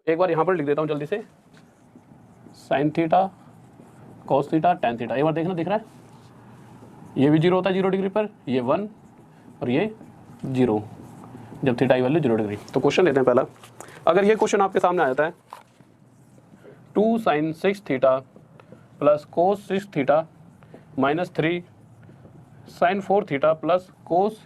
एक बार यहाँ पर लिख देता हूँ जल्दी से, sine theta cos theta tan theta. एक बार देखना, दिख रहा है, ये भी 0 होता है 0 डिग्री पर, ये 1 और ये 0 जब थीटा की वैल्यू 0 डिग्री। तो क्वेश्चन लेते हैं पहला। अगर ये क्वेश्चन आपके सामने आ जाता है 2 sin 6 थीटा प्लस कोस 6 theta minus 3 sin 4 theta plus कोस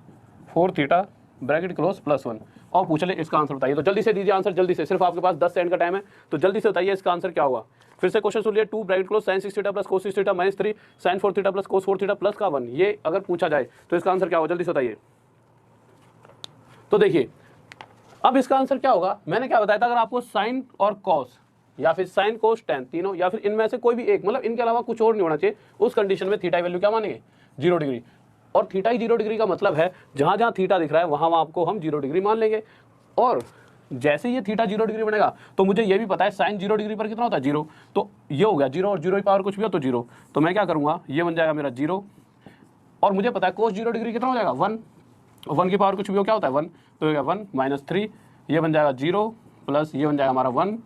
4 थीटा ब्रैकेट क्लोज प्लस 1, और पूछ ले इसका आंसर बताइए। तो जल्दी से दीजिए आंसर, जल्दी से, सिर्फ आपके पास 10 सेकंड का टाइम है, तो जल्दी से बताइए इसका आंसर क्या होगा। फिर से क्वेश्चन सुन लिया, 2 bracket close sin 6 theta plus कोस 6 theta minus 3 sin 4 theta plus कोस 4 थीटा प्लस का 1, ये अगर पूछा जाए तो इसका आंसर क्या होगा, जल्दी से बताइए। तो देखिए अब इसका आंसर क्या होगा, मैंने क्या बताया था, अगर आपको साइन और कॉस या फिर साइन कोस टेन तीनों या फिर इनमें से कोई भी एक, मतलब इनके अलावा कुछ और नहीं होना चाहिए, उस कंडीशन में थीटा की वैल्यू क्या मानेंगे, 0 डिग्री। और थीटा ही 0 डिग्री का मतलब है जहां जहां थीटा दिख रहा है वहां आपको हम 0 डिग्री मान लेंगे। और जैसे ये थीटा 0 डिग्री बनेगा तो मुझे ये भी पता है साइन 0 डिग्री पर कितना होता है 0, तो ये हो गया 0 और 0 की पावर कुछ भी हो तो 0, तो मैं क्या करूंगा, ये बन जाएगा मेरा 0, और मुझे पता है कोस 0 डिग्री कितना हो जाएगा 1, 1 की पावर कुछ भी हो क्या होता है 1, तो ये 1 माइनस 3, ये बन जाएगा 0 प्लस ये बन जाएगा हमारा 1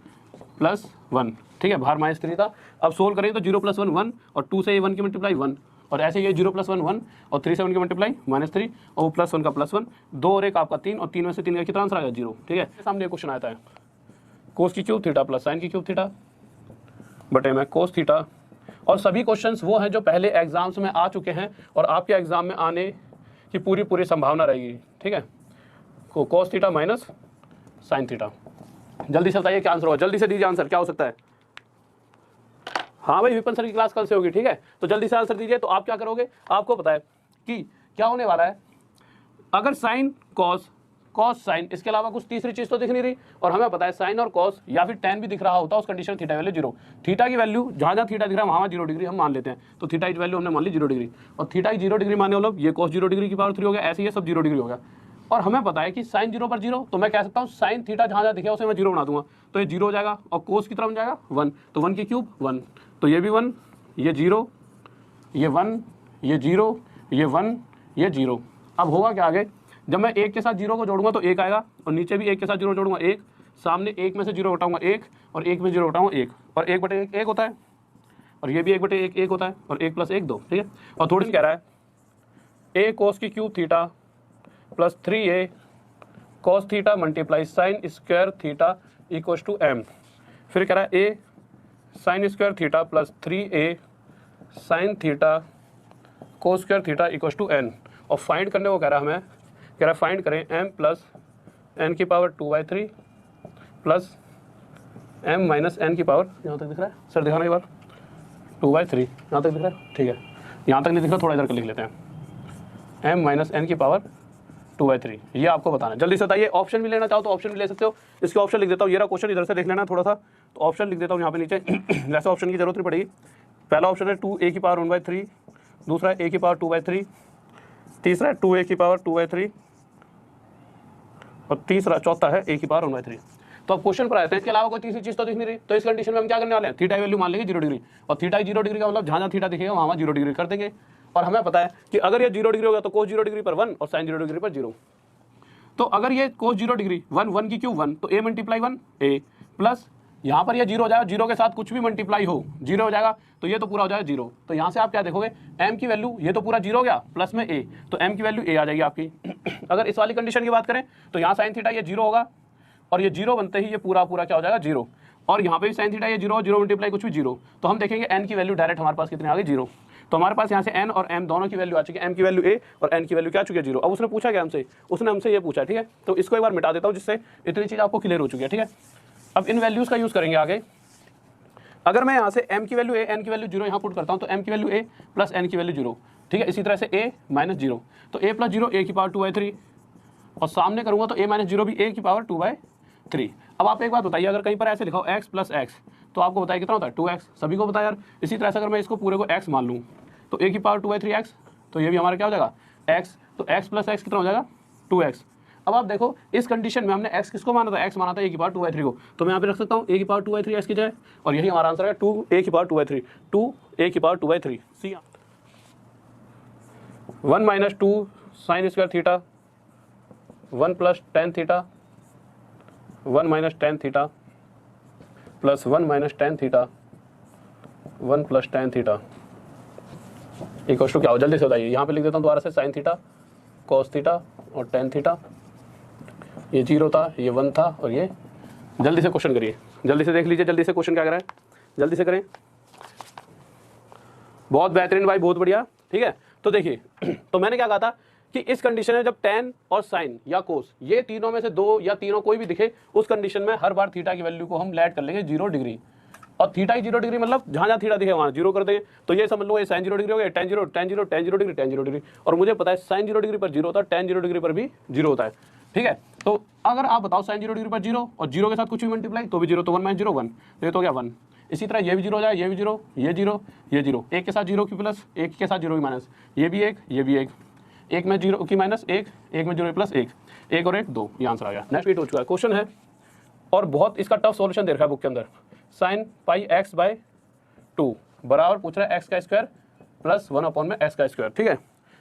प्लस 1, ठीक है, बाहर माइनस 3 था। अब सोल्व करें तो 0 प्लस 1 1, और 2 से ये 1 की मल्टीप्लाई 1, और ऐसे ये 0 प्लस 1 1 और 3 से 1 की मल्टीप्लाई माइनस 3 और वो प्लस 1 का प्लस 1, 2 और 1 आपका 3, और 3 में से 3 का कितना आंसर आएगा 0, ठीक है। सामने क्वेश्चन आता है कोस की क्यूब थीटा प्लस साइन की क्यूब थीटा बटे में कोस थीटा, और सभी क्वेश्चंस वो हैं जो पहले एग्जाम्स में आ चुके हैं और आपके एग्जाम में आने की पूरी संभावना रहेगी, ठीक है। Cos theta minus sine theta, जल्दी से बताइए क्या आंसर होगा, जल्दी से दीजिए आंसर, क्या हो सकता है। हाँ भाई, विपिन सर की क्लास कल से होगी, ठीक है, तो जल्दी से आंसर दीजिए। तो आप क्या करोगे, आपको पता है कि क्या होने वाला है, अगर साइन कॉस कॉस साइन, इसके अलावा कुछ तीसरी चीज तो दिख नहीं रही, और हमें पता है साइन और कॉस या फिर टेन भी दिख रहा होता है, उस कंडीशन में थीटा वैल्यू 0, थीटा की वैल्यू जहाँ जहाँ थीटा दिख रहा है वहाँ 0 डिग्री हम मान लेते हैं, तो थीटा की वैल्यू हमने मान ली 0 डिग्री, और थीटा की 0 डिग्री माने मतलब ये कॉस 0 डिग्री की पावर 3 हो गया, ऐसे ये सब 0 डिग्री हो गया। और हमें पता है कि साइन 0 पर 0, तो मैं कह सकता हूँ साइन थीटा जहाँ जहाँ दिखे उसे मैं 0 बना दूंगा, तो ये 0 हो जाएगा, और कोस की तरफ जाएगा 1, तो 1 की क्यूब 1, तो ये भी 1, ये 0, ये 1, ये 0, ये 1, ये 0। अब होगा क्या आगे, जब मैं 1 के साथ 0 को जोड़ूंगा तो 1 आएगा, और नीचे भी 1 के साथ 0 जोड़ूंगा 1, सामने 1 में से 0 हटाऊंगा 1, और 1 में 0 हटाऊंगा 1, और 1 बटे 1 1 होता है, और ये भी 1 बटे 1 1 होता है, और 1 प्लस 1 2, ठीक है। और थोड़ी सी कह रहा है a कोस की cube theta plus 3a cos theta multiply sine square theta equals to m, फिर कह रहा है a sine square theta plus 3a sine theta cos square theta equals to n, और फाइंड करने को कह रहा है हमें, कह रहा है फाइंड करें m प्लस n की power 2/3 plus m minus n की पावर, यहाँ तक दिख रहा है सर, दिखाना एक बार, 2/3 यहाँ तक दिख रहा है, ठीक है, यहाँ तक नहीं दिख रहा, थोड़ा इधर कर लिख लेते हैं, m माइनस n की पावर 2/3, ये आपको बताना है, जल्दी से बताइए। ऑप्शन भी लेना चाहो तो ऑप्शन भी ले सकते हो, इसके ऑप्शन लिख देता हूँ, ये रहा क्वेश्चन, इधर से देख लेना थोड़ा सा, तो ऑप्शन लिख देता हूँ यहाँ पे नीचे वैसे ऑप्शन की जरूरत नहीं पड़ेगी। पहला ऑप्शन है 2a की पावर 1/3, दूसरा है a की पावर 2/3, तीसरा है 2a की पावर 2/3, और तीसरा चौथा है a की पावर 1/3। तो अब क्वेश्चन पर आते हैं, इसके अलावा कोई तीसरी चीज तो दिख नहीं रही, तो इस कंडीशन में हम क्या करने वाले हैं, थीटा की वैल्यू मान लेंगे 0 डिग्री, और थीटा 0 डिग्री का मतलब जहाँ जहाँ थीटा दिखेगा वहाँ 0 डिग्री कर देंगे, और हमें पता है कि अगर ये 0 डिग्री होगा तो कोस 0 डिग्री पर 1 और साइन 0 डिग्री पर 0, तो अगर ये कोस 0 डिग्री 1 1 की क्यूब 1, तो a मल्टीप्लाई 1 a प्लस यहाँ पर ये 0 हो जाएगा, 0 के साथ कुछ भी मल्टीप्लाई हो 0 हो जाएगा, तो ये तो पूरा हो जाएगा 0, तो यहाँ से आप क्या देखोगे m की वैल्यू, ये तो पूरा 0 हो गया प्लस में a, तो m की वैल्यू a आ जाएगी आपकी। अगर इस वाली कंडीशन की बात करें तो यहाँ साइन थीटा ये 0 होगा, और ये 0 बनते ही ये पूरा क्या हो जाएगा 0, और यहाँ पे भी साइन थीटा ये 0 0 मल्टीप्लाई कुछ भी 0, तो हम देखेंगे n की वैल्यू डायरेक्ट हमारे पास कितनी आ गई 0, तो हमारे पास यहाँ से n और m दोनों की वैल्यू आ चुकी है, m की वैल्यू a और n की वैल्यू क्या आ चुकी है 0। अब उसने पूछा क्या हमसे, उसने हमसे ये पूछा, ठीक है, तो इसको एक बार मिटा देता हूँ जिससे इतनी चीज़ आपको क्लियर हो चुकी है, ठीक है। अब इन वैल्यूज़ का यूज़ करेंगे आगे, अगर मैं यहाँ से m की वैल्यू a n की वैल्यू 0 यहाँ पुट करता हूँ, तो m की वैल्यू a प्लस n की वैल्यू 0, ठीक है, इसी तरह से a माइनस 0, तो a प्लस 0 a की पावर 2/3, और सामने करूँगा तो a माइनस 0 भी a की पावर 2/3। अब आप एक बात बताइए, अगर कहीं पर ऐसे लिखा हो x प्लस x, तो आपको बताइए कितना होता है 2x, सभी को पता है यार। इसी तरह से अगर मैं इसको पूरे को x मान लूँ तो a की पावर 2/3x, तो ये भी हमारा क्या हो जाएगा x, तो x प्लस x कितना हो जाएगा 2x। अब आप देखो इस कंडीशन में हमने x किसको माना था, x माना था a की पावर 2/3 को, तो मैं यहाँ पे रख सकता हूँ a की पावर 2/3 x की जगह, और यही हमारा आंसर है 2a की पावर 2/3, 2a की पावर 2/3 सी। 1 minus 2 sine square theta 1 plus tan theta 1 minus tan theta plus 1 minus tan theta 1 plus tan theta equal to क्या हो, जल्दी से बताइए। यहाँ पे लिख देता हूँ दोबारा से, साइन थीटा कॉस थीटा और टेन थीटा, ये 0 था, ये 1 था और ये, जल्दी से क्वेश्चन करिए, जल्दी से देख लीजिए, जल्दी से क्वेश्चन क्या कर रहा है, जल्दी से करें। बहुत बेहतरीन भाई, बहुत बढ़िया। ठीक है, तो देखिए तो मैंने क्या कहा था कि इस कंडीशन में जब टेन और साइन या कोस ये तीनों में से दो या तीनों कोई भी दिखे, उस कंडीशन में हर बार थीटा की वैल्यू को हम लेट कर लेंगे 0 डिग्री, और थीटा ही 0 डिग्री मतलब जहाँ जहाँ थीटा दिखे वहाँ 0 कर देंगे। तो ये समझ लो ये साइन 0 डिग्री हो गया, ten 0 ten 0 ten 0 degree ten 0 degree, और मुझे पता है साइन 0 डिग्री पर 0 होता है, टेन 0 डिग्री पर भी 0 होता है। ठीक है, तो अगर आप बताओ साइन 0 डिग्री पर 0 और 0 के साथ कुछ भी मल्टीप्लाई तो भी 0, तो 1 माइनस 0 1, ये तो हो गया 1। इसी तरह ये भी 0 हो जाए, ये भी 0, ये 0, ये 0, एक के साथ 0 की प्लस, एक के साथ 0 की माइनस, ये भी एक, ये भी एक में 0 की माइनस एक में 0 की प्लस एक और एक 2, ये आंसर आ गया। नेक्स्ट रीड हो चुका है, क्वेश्चन है और बहुत इसका टफ सॉल्यूशन दे रखा है बुक के अंदर। साइन पाई एक्स बाय 2 बराबर पूछ रहा है एक्स का स्क्वायर प्लस 1 अपॉन में एक्स का स्क्वायर। ठीक है,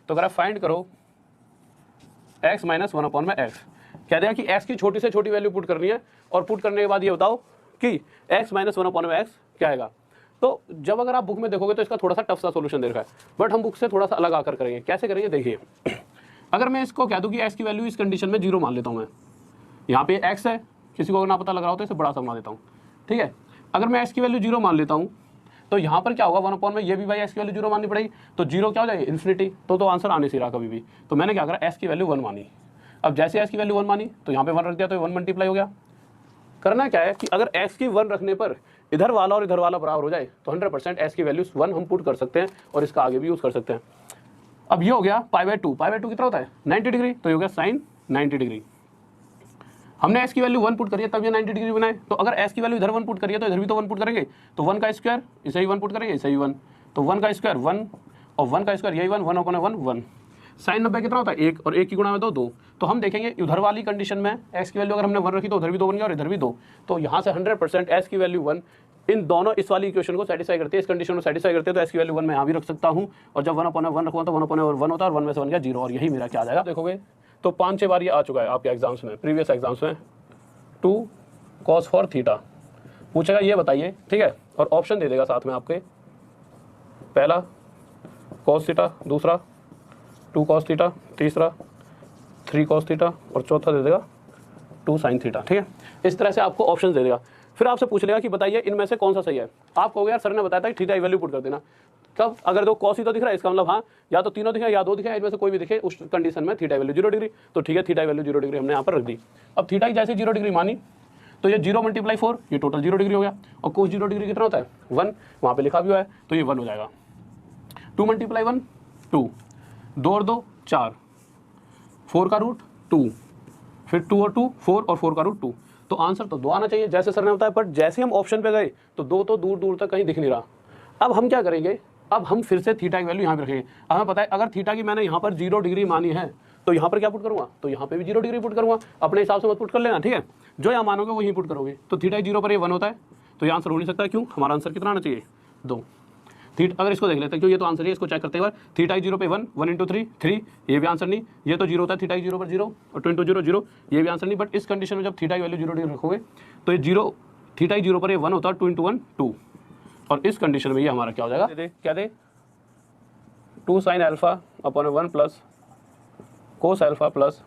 तो अगर आप फाइंड करो एक्स माइनस 1 अपॉन में एक्स, कह देगा कि एक्स की छोटी से छोटी वैल्यू पुट करनी है, और पुट करने के बाद ये बताओ कि एक्स माइनस 1 अपॉन में एक्स क्या आएगा। तो जब अगर आप बुक में देखोगे तो इसका थोड़ा सा टफ सा सॉल्यूशन दे रखा है, बट हम बुक से थोड़ा सा अलग आकर करेंगे। कैसे करेंगे देखिए, अगर मैं इसको कह दूं कि एक्स की वैल्यू इस कंडीशन में 0 मान लेता हूं मैं, यहाँ पे एक्स है, किसी को अगर ना पता लग रहा हो तो इसे बड़ा सा बना देता हूँ। ठीक है, अगर मैं एक्स की वैल्यू 0 मान लेता हूँ तो यहाँ पर क्या होगा 1 अपॉन में ये भी भाई एक्स की वैल्यू 0 माननी पड़ेगी, तो 0 क्या हो जाएगी इन्फिनिटी, तो आंसर आने से रहा कभी भी। तो मैंने क्या करा, एक्स की वैल्यू 1 मानी। अब जैसे एक्स की वैल्यू 1 मानी तो यहाँ पे 1 रख दिया, तो 1 मल्टीप्लाई हो गया। करना क्या है कि अगर एक्स की 1 रखने पर इधर वाला और इधर वाला बराबर हो जाए तो 100% एक्स की वैल्यू 1 हम पुट कर सकते हैं और इसका आगे भी यूज कर सकते हैं। अब ये हो गया पाई बाय 2 कितना होता है 90 डिग्री, तो ये हो गया साइन 90 डिग्री। हमने एक्स की वैल्यू 1 पुट करी है तब ये 90 डिग्री बनाए, तो अगर एक्स की वैल्यू इधर 1 पुट करिए तो इधर भी तो 1 पुट करेंगे, तो 1 का स्क्वायर इसे ही 1 पुट करेंगे, इसे ही 1, तो 1 का स्क्वायर 1 और 1 का स्क्वायर यही 1 अपॉन 1 1। साइन 90 कितना होता है 1 और 1 की गुणा में 2। तो हम देखेंगे उधर वाली कंडीशन में एक्स की वैल्यू अगर हमने 1 रखी तो उधर भी 2 बन गया और इधर भी 2, तो यहाँ से 100% एक्स की वैल्यू 1 इन दोनों इस वाली इक्वेशन को सेटिस्फाई करते हैं, इस कंडीशन को सेटिस्फाई करते हैं, तो एक्स की वैल्यू 1 मैं यहाँ भी रख सकता हूँ, और जब 1 अपॉन 1 रखूँगा तो 1 अपॉन 1 होता है और 1 में से 1 गया 0, और यही मेरा क्या आ जाएगा। देखोगे तो 5-6 बार ये आ चुका है आपके एग्जाम्स में, प्रीवियस एग्जाम्स में। 2 cos फॉर थीटा पूछेगा, ये बताइए। ठीक है, और ऑप्शन दे देगा साथ में आपके, पहला cos थीटा, दूसरा 2 cos थीटा, तीसरा 3 cos थीटा और चौथा दे देगा 2 sin थीटा। ठीक है, इस तरह से आपको ऑप्शन दे देगा। फिर आपसे पूछ लेगा कि बताइए इनमें से कौन सा सही है। आप कहोगे यार सर ने बताया था कि थीटा की वैल्यू पुट कर देना। कब, अगर 2 cos थीटा दिख रहा है इसका मतलब हाँ या तो तीनों दिखे या 2 दिखे, इनमें से कोई भी दिखे, उस कंडीशन में थीटा वैल्यू 0 डिग्री, तो ठीक है थीटा वैल्यू 0 डिग्री हमने यहाँ पर रख दी। अब थीटा की जैसे 0 डिग्री मानी तो ये 0 × 4 ये टोटल 0 डिग्री हो गया, और कोस 0 डिग्री कितना होता है 1, वहाँ पे लिखा भी हुआ है, तो ये 1 हो जाएगा। 2 × 1 2, 2 और 2 4, 4 का रूट 2, फिर 2 और 2 4 और 4 का रूट 2, तो आंसर तो 2 आना चाहिए जैसे सर ने बताया। पर जैसे हम ऑप्शन पे गए तो 2 तो दूर दूर तक कहीं दिख नहीं रहा। अब हम क्या करेंगे, अब हम फिर से थीटा की वैल्यू यहाँ पे रखेंगे। अब हमें पता है अगर थीटा की मैंने यहाँ पर 0 डिग्री मानी है तो यहाँ पर क्या पुट करूँगा, तो यहाँ पे भी 0 डिग्री पुट करूँगा, अपने हिसाब से मत पुट कर लेना। ठीक है, जो यहाँ मानोगे वही पुट करोगे। तो थीटा 0 पर ये 1 होता है, तो ये आंसर हो नहीं सकता। क्यों, हमारा आंसर कितना आना चाहिए 2। थीटा, अगर इसको देख लेते हैं क्यों, ये तो आंसर है, इसको चेक करते हैं। थीटा 0 पे 1, 1 × 3, ये भी आंसर नहीं, ये तो 0 होता है। थीटा 0 पर 0 और 2 × 0 0, ये भी आंसर नहीं। बट इस कंडीशन में जब थीटा की वैल्यू 0 डिग्री रखोगे तो ये 0, थीटा 0 पर ये 1 होता है, 2 × 1 2, और इस कंडीशन में ये हमारा क्या हो जाएगा, क्या दे 2 sin alpha upon 1 plus cos alpha plus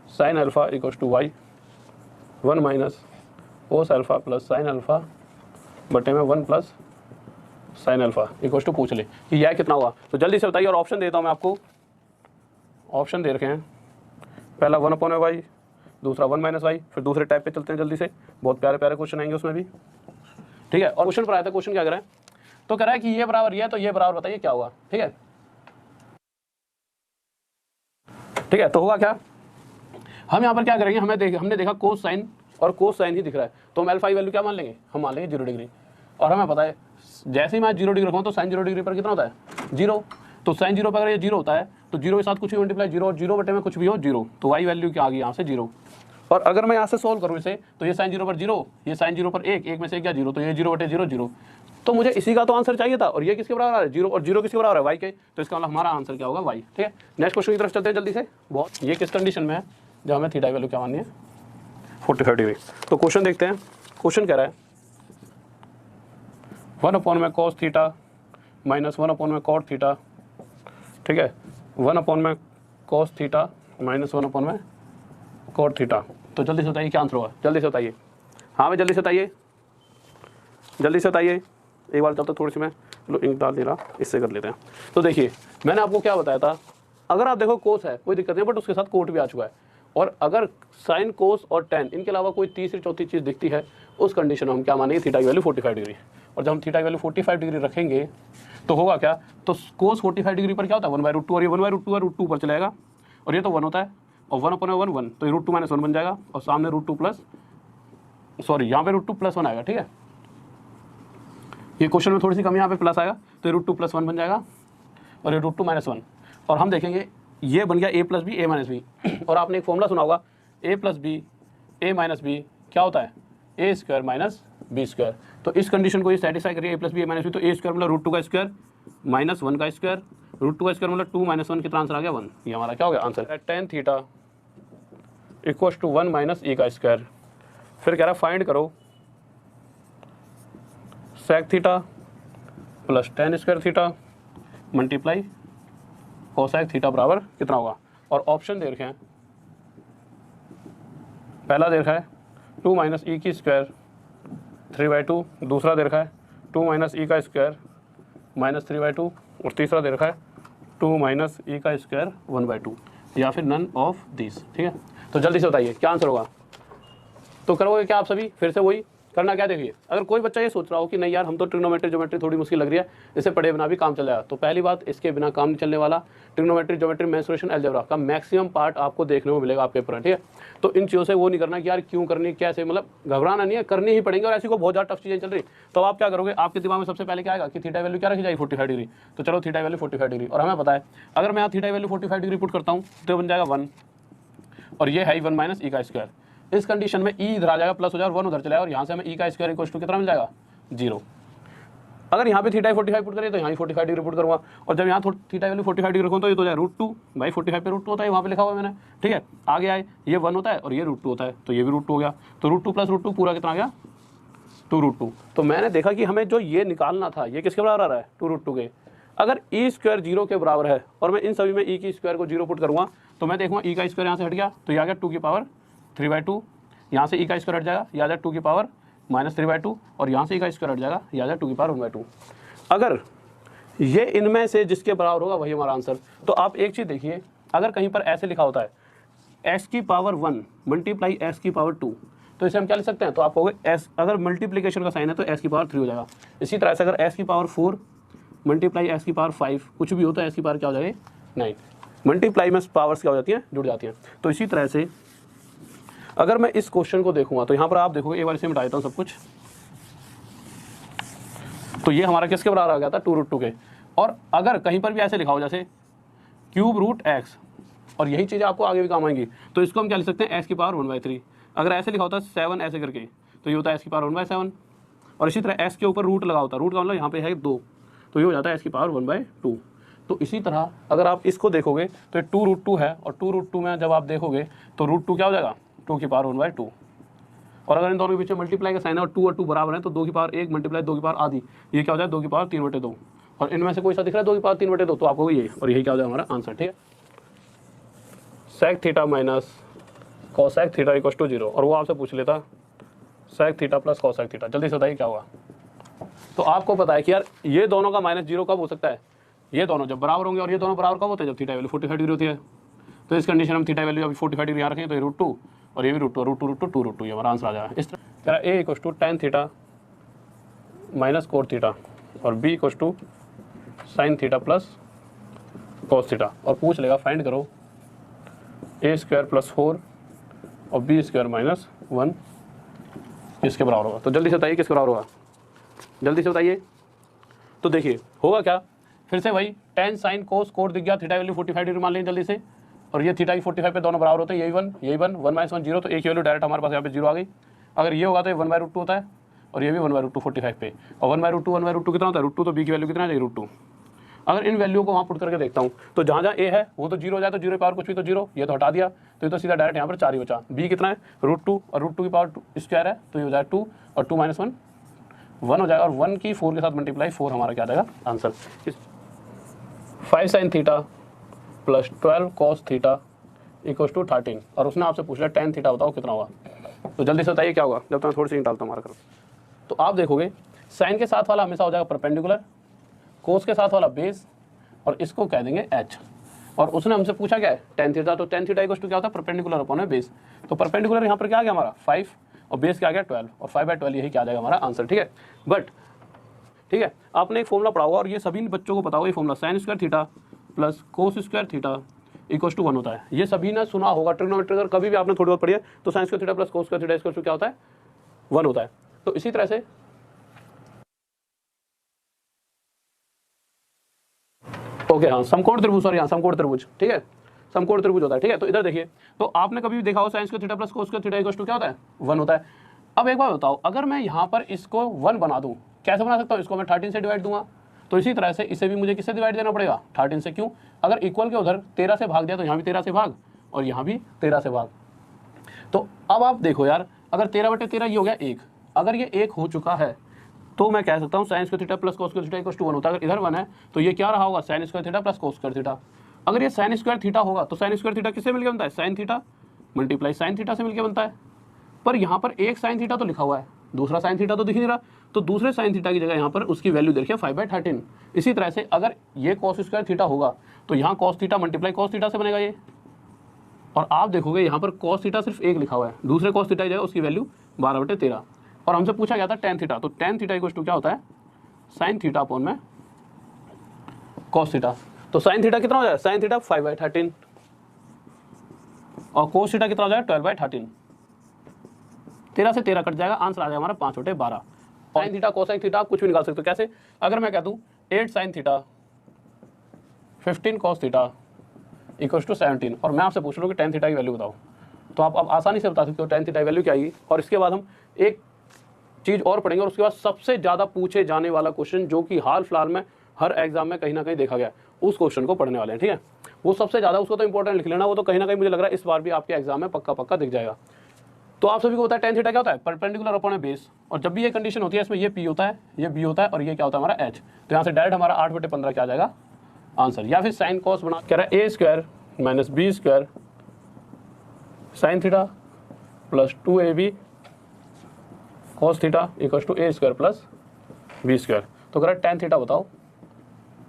sine alpha equal to y, 1 minus cos alpha plus sine alpha बटे में 1 plus sine alpha equal to, पूछ ले कि यह कितना हुआ। तो जल्दी से बताइए, और ऑप्शन देता हूँ मैं आपको। ऑप्शन दे रखे हैं, पहला 1 अपॉन y, दूसरा 1 माइनस y, फिर दूसरे टाइप पे चलते हैं जल्दी से, बहुत प्यारे प्यारे क्वेश्चन आएंगे उसमें भी। ठीक है, और क्वेश्चन पर आया था, क्वेश्चन क्या कर रहा है, तो कह रहा है कि ये बराबर ये है, तो ये बराबर बताइए क्या होगा। ठीक है, ठीक है, तो होगा क्या, हम यहाँ पर क्या करेंगे, हमने देखा कोस साइन और कोस साइन ही दिख रहा है, तो हम अल्फा की वैल्यू क्या मान लेंगे, हम मान लेंगे 0 डिग्री। और हमें पता है जैसे ही मैं 0 डिग्री रखूँ तो साइन 0 डिग्री पर कितना होता है 0, तो साइन 0 पर अगर ये 0 होता है तो 0 के साथ कुछ भी मल्टीप्लाई 0 और 0 बटे में कुछ भी हो 0, तो y वैल्यू क्या आ गई यहाँ से 0। और अगर मैं यहाँ से सोल्व करूँ इसे, तो ये साइन 0 पर 0, ये साइन 0 पर 1 में से क्या 0, तो ये 0 बटे 0 0, तो मुझे इसी का तो आंसर चाहिए था। और ये किसके बराबर है 0, और 0 किसके बराबर है y के, तो इसका मतलब हमारा आंसर क्या होगा y। ठीक है, नेक्स्ट क्वेश्चन की तरफ चलते हैं जल्दी से। बहुत, ये किस कंडीशन में है जब हमें थीटा वैल्यू क्या माननी है 45 डिग्री। तो क्वेश्चन देखते हैं, क्वेश्चन कह रहा है 1 अपॉन में कॉस थीटा माइनस 1 अपॉन में कॉट थीटा, ठीक है, 1 अपॉन में कॉस थीटा माइनस 1 अपॉन में कॉट थीटा। तो जल्दी से बताइए क्या आंसर होगा, जल्दी से बताइए। हाँ भाई जल्दी से बताइए, जल्दी से बताइए। एक बार जब तक थोड़ी सी मैं चलो इंक डाल दे रहा, इससे कर लेते हैं। तो देखिए मैंने आपको क्या बताया था, अगर आप देखो कोस है कोई दिक्कत नहीं, बट उसके साथ कोट भी आ चुका है, और अगर साइन कोस और टेन इनके अलावा कोई तीसरी चौथी चीज़ दिखती है, उस कंडीशन में हम क्या मानेंगे, थीटा की वैल्यू 45 डिग्री। और जब हम थीटा की वैल्यू 45 डिग्री रखेंगे तो होगा क्या, तो कोस 45 डिग्री पर क्या होता है 1/√2, और ये 1/√2 है, √2 पर चलेगा, और ये तो 1 होता है, और 1 अपॉन 1 1, तो ये √2 - 1 बन जाएगा, और सामने √2 प्लस, सॉरी यहाँ पे √2 + 1 आएगा, ठीक है, ये क्वेश्चन में थोड़ी सी कमी यहाँ पे प्लस आएगा, तो ये √2 + 1 बन जाएगा, और ये √2 - 1, और हम देखेंगे ये बन गया a + b a - b। और आपने एक फॉर्मूला सुना होगा a + b a - b क्या होता है, a² - b²। तो इस कंडीशन को ये सेटिस्फाई करिए, a + b a - b, तो a² मतलब √2 का स्क्वायर माइनस 1 का स्क्वायर, √2 का स्क्वायर मतलब 2 - 1, कितना आंसर आ गया 1। ये हमारा क्या हो गया आंसर, tan थीटा = 1 - e का स्क्वायर। फिर कह रहा फाइंड करो sec theta plus tan square theta multiply cosec theta बराबर कितना होगा। और ऑप्शन दे रखे हैं, पहला दे रखा है 2 - e की स्क्वायर 3/2, दूसरा दे रखा है 2 - e का स्क्वायर -3/2, और तीसरा दे रखा है 2 - e का स्क्वायर 1/2, या फिर नन ऑफ दिस, ठीक है। तो जल्दी से बताइए क्या आंसर होगा। तो करोगे क्या आप सभी, फिर से वही करना क्या, देखिए अगर कोई बच्चा ये सोच रहा हो कि नहीं यार हम तो ट्रिग्नोमेट्री ज्योमेट्री थोड़ी मुश्किल लग रही है, इसे पढ़े बिना भी काम चल जाएगा, तो पहली बात इसके बिना काम नहीं चलने वाला। ट्रिग्नोमेट्री ज्योमेट्री मेंसुरेशन अलजेब्रा का मैक्सिमम पार्ट आपको देखने को मिलेगा आपके पेपर, ठीक है। तो इन चीज़ों से वो नहीं करना कि यार क्यों करनी, कैसे, मतलब घबराना नहीं है, करनी ही पड़ेंगे। और ऐसी को बहुत ज़्यादा टफ चीज़ें चल रही, तो आप क्या करोगे, आपके दिमाग में सबसे पहले क्या आएगा कि थीटा वैल्यू क्या रखी जाएगी 45 डिग्री। तो चलो थीटा वैल्यू 45 डिग्री, और हमें पता है अगर मैं यहाँ थीटा वैल्यू 45 डिग्री पुट करता हूँ तो बन जाएगा 1, और ये है 1 - e का स्क्वायर। इस कंडीशन में e इधर आ जाएगा प्लस हो जाएगा, और 1 उधर चलाएगा, और यहाँ से हमें e का स्क्वायर इक्वल टू कितना मिल जाएगा 0। अगर यहाँ पे थीटा 45 पुट करें तो यहाँ 45 डिग्री पुट करूँगा, और जब यहाँ थीटा वैल्यू 45 डिग्री रखूँ तो ये तो जाए √2, भाई 45 पे √2 होता है, वहाँ पे लिखा हुआ है मैंने, ठीक है। आगे आए ये 1 होता है और ये √2 होता है, तो ये भी √2 हो गया, तो √2 + √2 पूरा कितना आ गया 2√2। तो मैंने देखा कि हमें जो ये निकालना था ये किसके बराबर आ रहा है 2√2 के। अगर e स्क्वायर 0 के बराबर है और मैं इन सभी में e की स्क्वायर को 0 पुट करूँगा तो मैं देखूँगा e का स्क्वायर यहाँ से हट गया, तो ये आ गया 2 की पावर 3/2, यहाँ से e का स्क्वायर हट जाएगा, ये आ जाएगा 2 की पावर -3/2, और यहाँ से e का स्क्वायर हट जाएगा, ये आ जाएगा 2 की पावर 1/2। अगर ये इनमें से जिसके बराबर होगा वही हमारा आंसर। तो आप एक चीज़ देखिए, अगर कहीं पर ऐसे लिखा होता है x की पावर 1 मल्टीप्लाई x की पावर 2, तो इसे हम क्या लिख सकते हैं, तो आप कहोगे s, अगर मल्टीप्लिकेशन का साइन है तो s की पावर 3 हो जाएगा। इसी तरह से अगर s की पावर 4 मल्टीप्लाई s की पावर 5 कुछ भी होता है, s की पावर क्या हो जाएगी 9, मल्टीप्लाई में पावर्स क्या हो जाती हैं, जुड़ जाती हैं। तो इसी तरह से अगर मैं इस क्वेश्चन को देखूंगा तो यहाँ पर आप देखोगे, एक बार इसे मिटा देता हूँ सब कुछ, तो ये हमारा किसके बराबर आ गया था 2√2 के। और अगर कहीं पर भी ऐसे लिखा हो जैसे ³ और यही चीज़ें आपको आगे भी काम आएंगी, तो इसको हम क्या लिख सकते हैं s की पावर 1/3। अगर ऐसे लिखा होता है 7 ऐसे करके, तो ये होता है s की पावर 1/7। और इसी तरह s के ऊपर रूट लगा होता है, रूट का मतलब यहाँ पे है 2, तो ये हो जाता है s की पावर 1/2। तो इसी तरह अगर आप इसको देखोगे तो ये 2√2 है, और 2√2 में जब आप देखोगे तो √2 क्या हो जाएगा 2 की पावर 1/2। और अगर इन दोनों के बीच में मल्टीप्लाई का साइन है और 2 और 2 बराबर है, तो 2 की पावर 1 मल्टीप्लाई 2 की पावर आधी, ये क्या हो जाए 2 की पावर 3/2। और इनमें से कोई सा दिख रहा है 2 की पावर 3/2, तो आपको ये, और यही क्या हो जाए हमारा आंसर, ठीक है। Sec theta minus cosec theta equal to 0, और वो आपसे पूछ लेता sec theta plus cosec theta, जल्दी से बताइए क्या होगा। तो आपको पता है कि यार ये दोनों का -0 कब हो सकता है, ये दोनों जब बराबर होंगे, और ये दोनों बराबर कब होते हैं जब थीटा वैल्यू 45 डिग्री होती है। तो इस कंडीशन में थीटा वैल्यू अभी 45 डिग्री यहाँ रखें, तो ये √2 और ये भी √2 ये हमारा आंसर आ जाएगा। इस तरह a = tan theta minus cot theta, और b = sin theta plus cos theta, और पूछ लेगा फाइंड करो a² + 4 और b² - 1 किसके बराबर होगा। तो जल्दी से बताइए किसके बराबर होगा, जल्दी से बताइए। तो देखिए होगा क्या, फिर से वही tan sin cos कोट दिख गया, थीटा वैल्यू 45 डिग्री मान लें जल्दी से, और ये थीटा की 45 पे दोनों बराबर होते हैं, यही 1 1 - 1 0, तो एक वैल्यू डायरेक्ट हमारे पास यहाँ पे 0 आ गई। अगर ये होगा तो ये 1/√2 होता है, और ये भी 1/√2 45 पे, और 1/√2 कितना होता है √2, तो b की वैल्यू कितना है √2। अगर इन वैल्यू को वहाँ पुट करके देखता हूँ तो जहाँ जहाँ a है वो तो 0 हो जाए, तो 0 की पावर कुछ भी तो 0, ये तो हटा दिया, तो ये तो सीधा डायरेक्ट यहाँ पर 4 ही बचा। b कितना है √2, और √2 की पावर स्क्वायर है, तो ये हो जाए 2, और 2 - 1 1 हो जाएगा और 1 की 4 के साथ मल्टीप्लाई 4 हमारा क्या आ जाएगा answer. 5 sin theta plus 12 cos theta equal to 13 और उसने आपसे पूछ लिया tan थीटा बताओ कितना होगा। तो जल्दी से बताइए क्या होगा, जब तक मैं थोड़ी सी डालता हूँ मार्कर। तो आप देखोगे साइन के साथ वाला हमेशा हो जाएगा परपेंडिकुलर, कोस के साथ वाला बेस और इसको कह देंगे एच। और उसने हमसे पूछा क्या है tan थीटा, तो tan थीटा इक्वल टू क्या होता है परपेंडिकुलर अपॉन में बेस। तो परपेंडिकुलर यहाँ पर क्या आ गया हमारा 5 और बेस क्या आ गया 12 और 5/12 यही क्या आ जाएगा हमारा आंसर। ठीक है, बट ठीक है आपने एक फॉर्मूला पढ़ा होगा और ये सभी बच्चों को पता होगा, ये formula sine square theta plus cos square theta equal to 1 होता है। ये सभी ने सुना होगा, ट्रिग्नोमेट्री अगर कभी भी आपने थोड़ी बहुत पढ़ी है तो sine square theta plus cos square theta equal to क्या होता है 1 होता है। तो इसी तरह से ओके हाँ समकोण त्रिभुज, सॉरी हाँ समकोण त्रिभुज, ठीक है समकोण त्रिभुज होता है। ठीक है, तो इधर देखिए, तो आपने कभी भी देखा हो sine square theta plus cos square theta equal to क्या होता है 1 होता है। अब एक बार बताओ, अगर मैं यहाँ पर इसको 1 बना दूँ, कैसे बना सकता हूँ, इसको मैं 13 से डिवाइड दूंगा, तो इसी तरह से इसे भी मुझे किससे डिवाइड देना पड़ेगा 13 से। क्यों, अगर इक्वल के उधर 13 से भाग दिया तो यहाँ भी 13 से भाग और यहाँ भी 13 से भाग। तो अब आप देखो यार, अगर 13/13 ये हो गया 1, अगर ये 1 हो चुका है तो मैं कह सकता हूँ sine square theta plus cos square theta equal to 1 होता है। अगर इधर 1 है तो ये क्या रहा होगा sign square theta plus cos square theta. अगर ये साइन स्क्वायर थीटा होगा तो साइन स्क्वायर थीटा किससे मिलकर बनता है sine theta multiply sine theta से मिलकर बनता है। पर यहाँ पर एक साइन थीटा तो लिखा हुआ है, दूसरा साइन थीटा तो दिख नहीं रहा, तो दूसरे साइन थीटा की जगह यहाँ पर उसकी वैल्यू देखिए 5/13। इसी तरह से अगर ये कॉस स्क्वायर थीटा होगा तो यहाँ cos theta multiply cos theta से बनेगा ये, और आप देखोगे यहाँ पर कॉस थीटा सिर्फ 1 लिखा हुआ है, दूसरे कॉस थीटा की जगह उसकी वैल्यू 12/13। और हमसे पूछा गया था tan थीटा, तो tan थीटा इक्वल टू क्या होता है साइन थीटा अपॉन में कॉस थीटा। तो साइन थीटा कितना हो जाएगा साइन थीटा 5/13 और कोस थीटा कितना हो जाएगा 12/13। 13 से 13 कट जाएगा, आंसर आ जाएगा हमारा 5/12। साइन थीटा कोसाइन थीटा आप कुछ भी निकाल सकते हो। कैसे, अगर मैं कह दूं 8 sine theta 15 cos theta equal to 17 और मैं आपसे पूछ लूँ कि tan थीटा की वैल्यू बताओ, तो आप आसानी से बता सकते हो tan थीटा की वैल्यू क्या आएगी। और इसके बाद हम एक चीज़ और पढ़ेंगे और उसके बाद सबसे ज़्यादा पूछे जाने वाला क्वेश्चन जो कि हाल फिलहाल में हर एग्जाम में कहीं ना कहीं देखा गया, उस क्वेश्चन को पढ़ने वाले हैं। ठीक है, वो सबसे ज़्यादा, उसको तो इंपॉर्टेंट लिख लेना, वो तो कहीं ना कहीं मुझे लग रहा है इस बार भी आपके एग्जाम में पक्का दिख जाएगा। तो आप सभी को पता है tan थीटा क्या होता है परपेंडिकुलर अपॉन ए बेस, और जब भी ये कंडीशन होती है इसमें ये p होता है, ये b होता है और ये क्या होता है हमारा h। तो यहाँ से डायरेक्ट हमारा 8/15 क्या आ जाएगा आंसर। या फिर साइन कॉस बना कह रहा है a square minus b square sine theta plus 2ab cos theta equal to a square plus b square. तो कह रहा है tan थीटा बताओ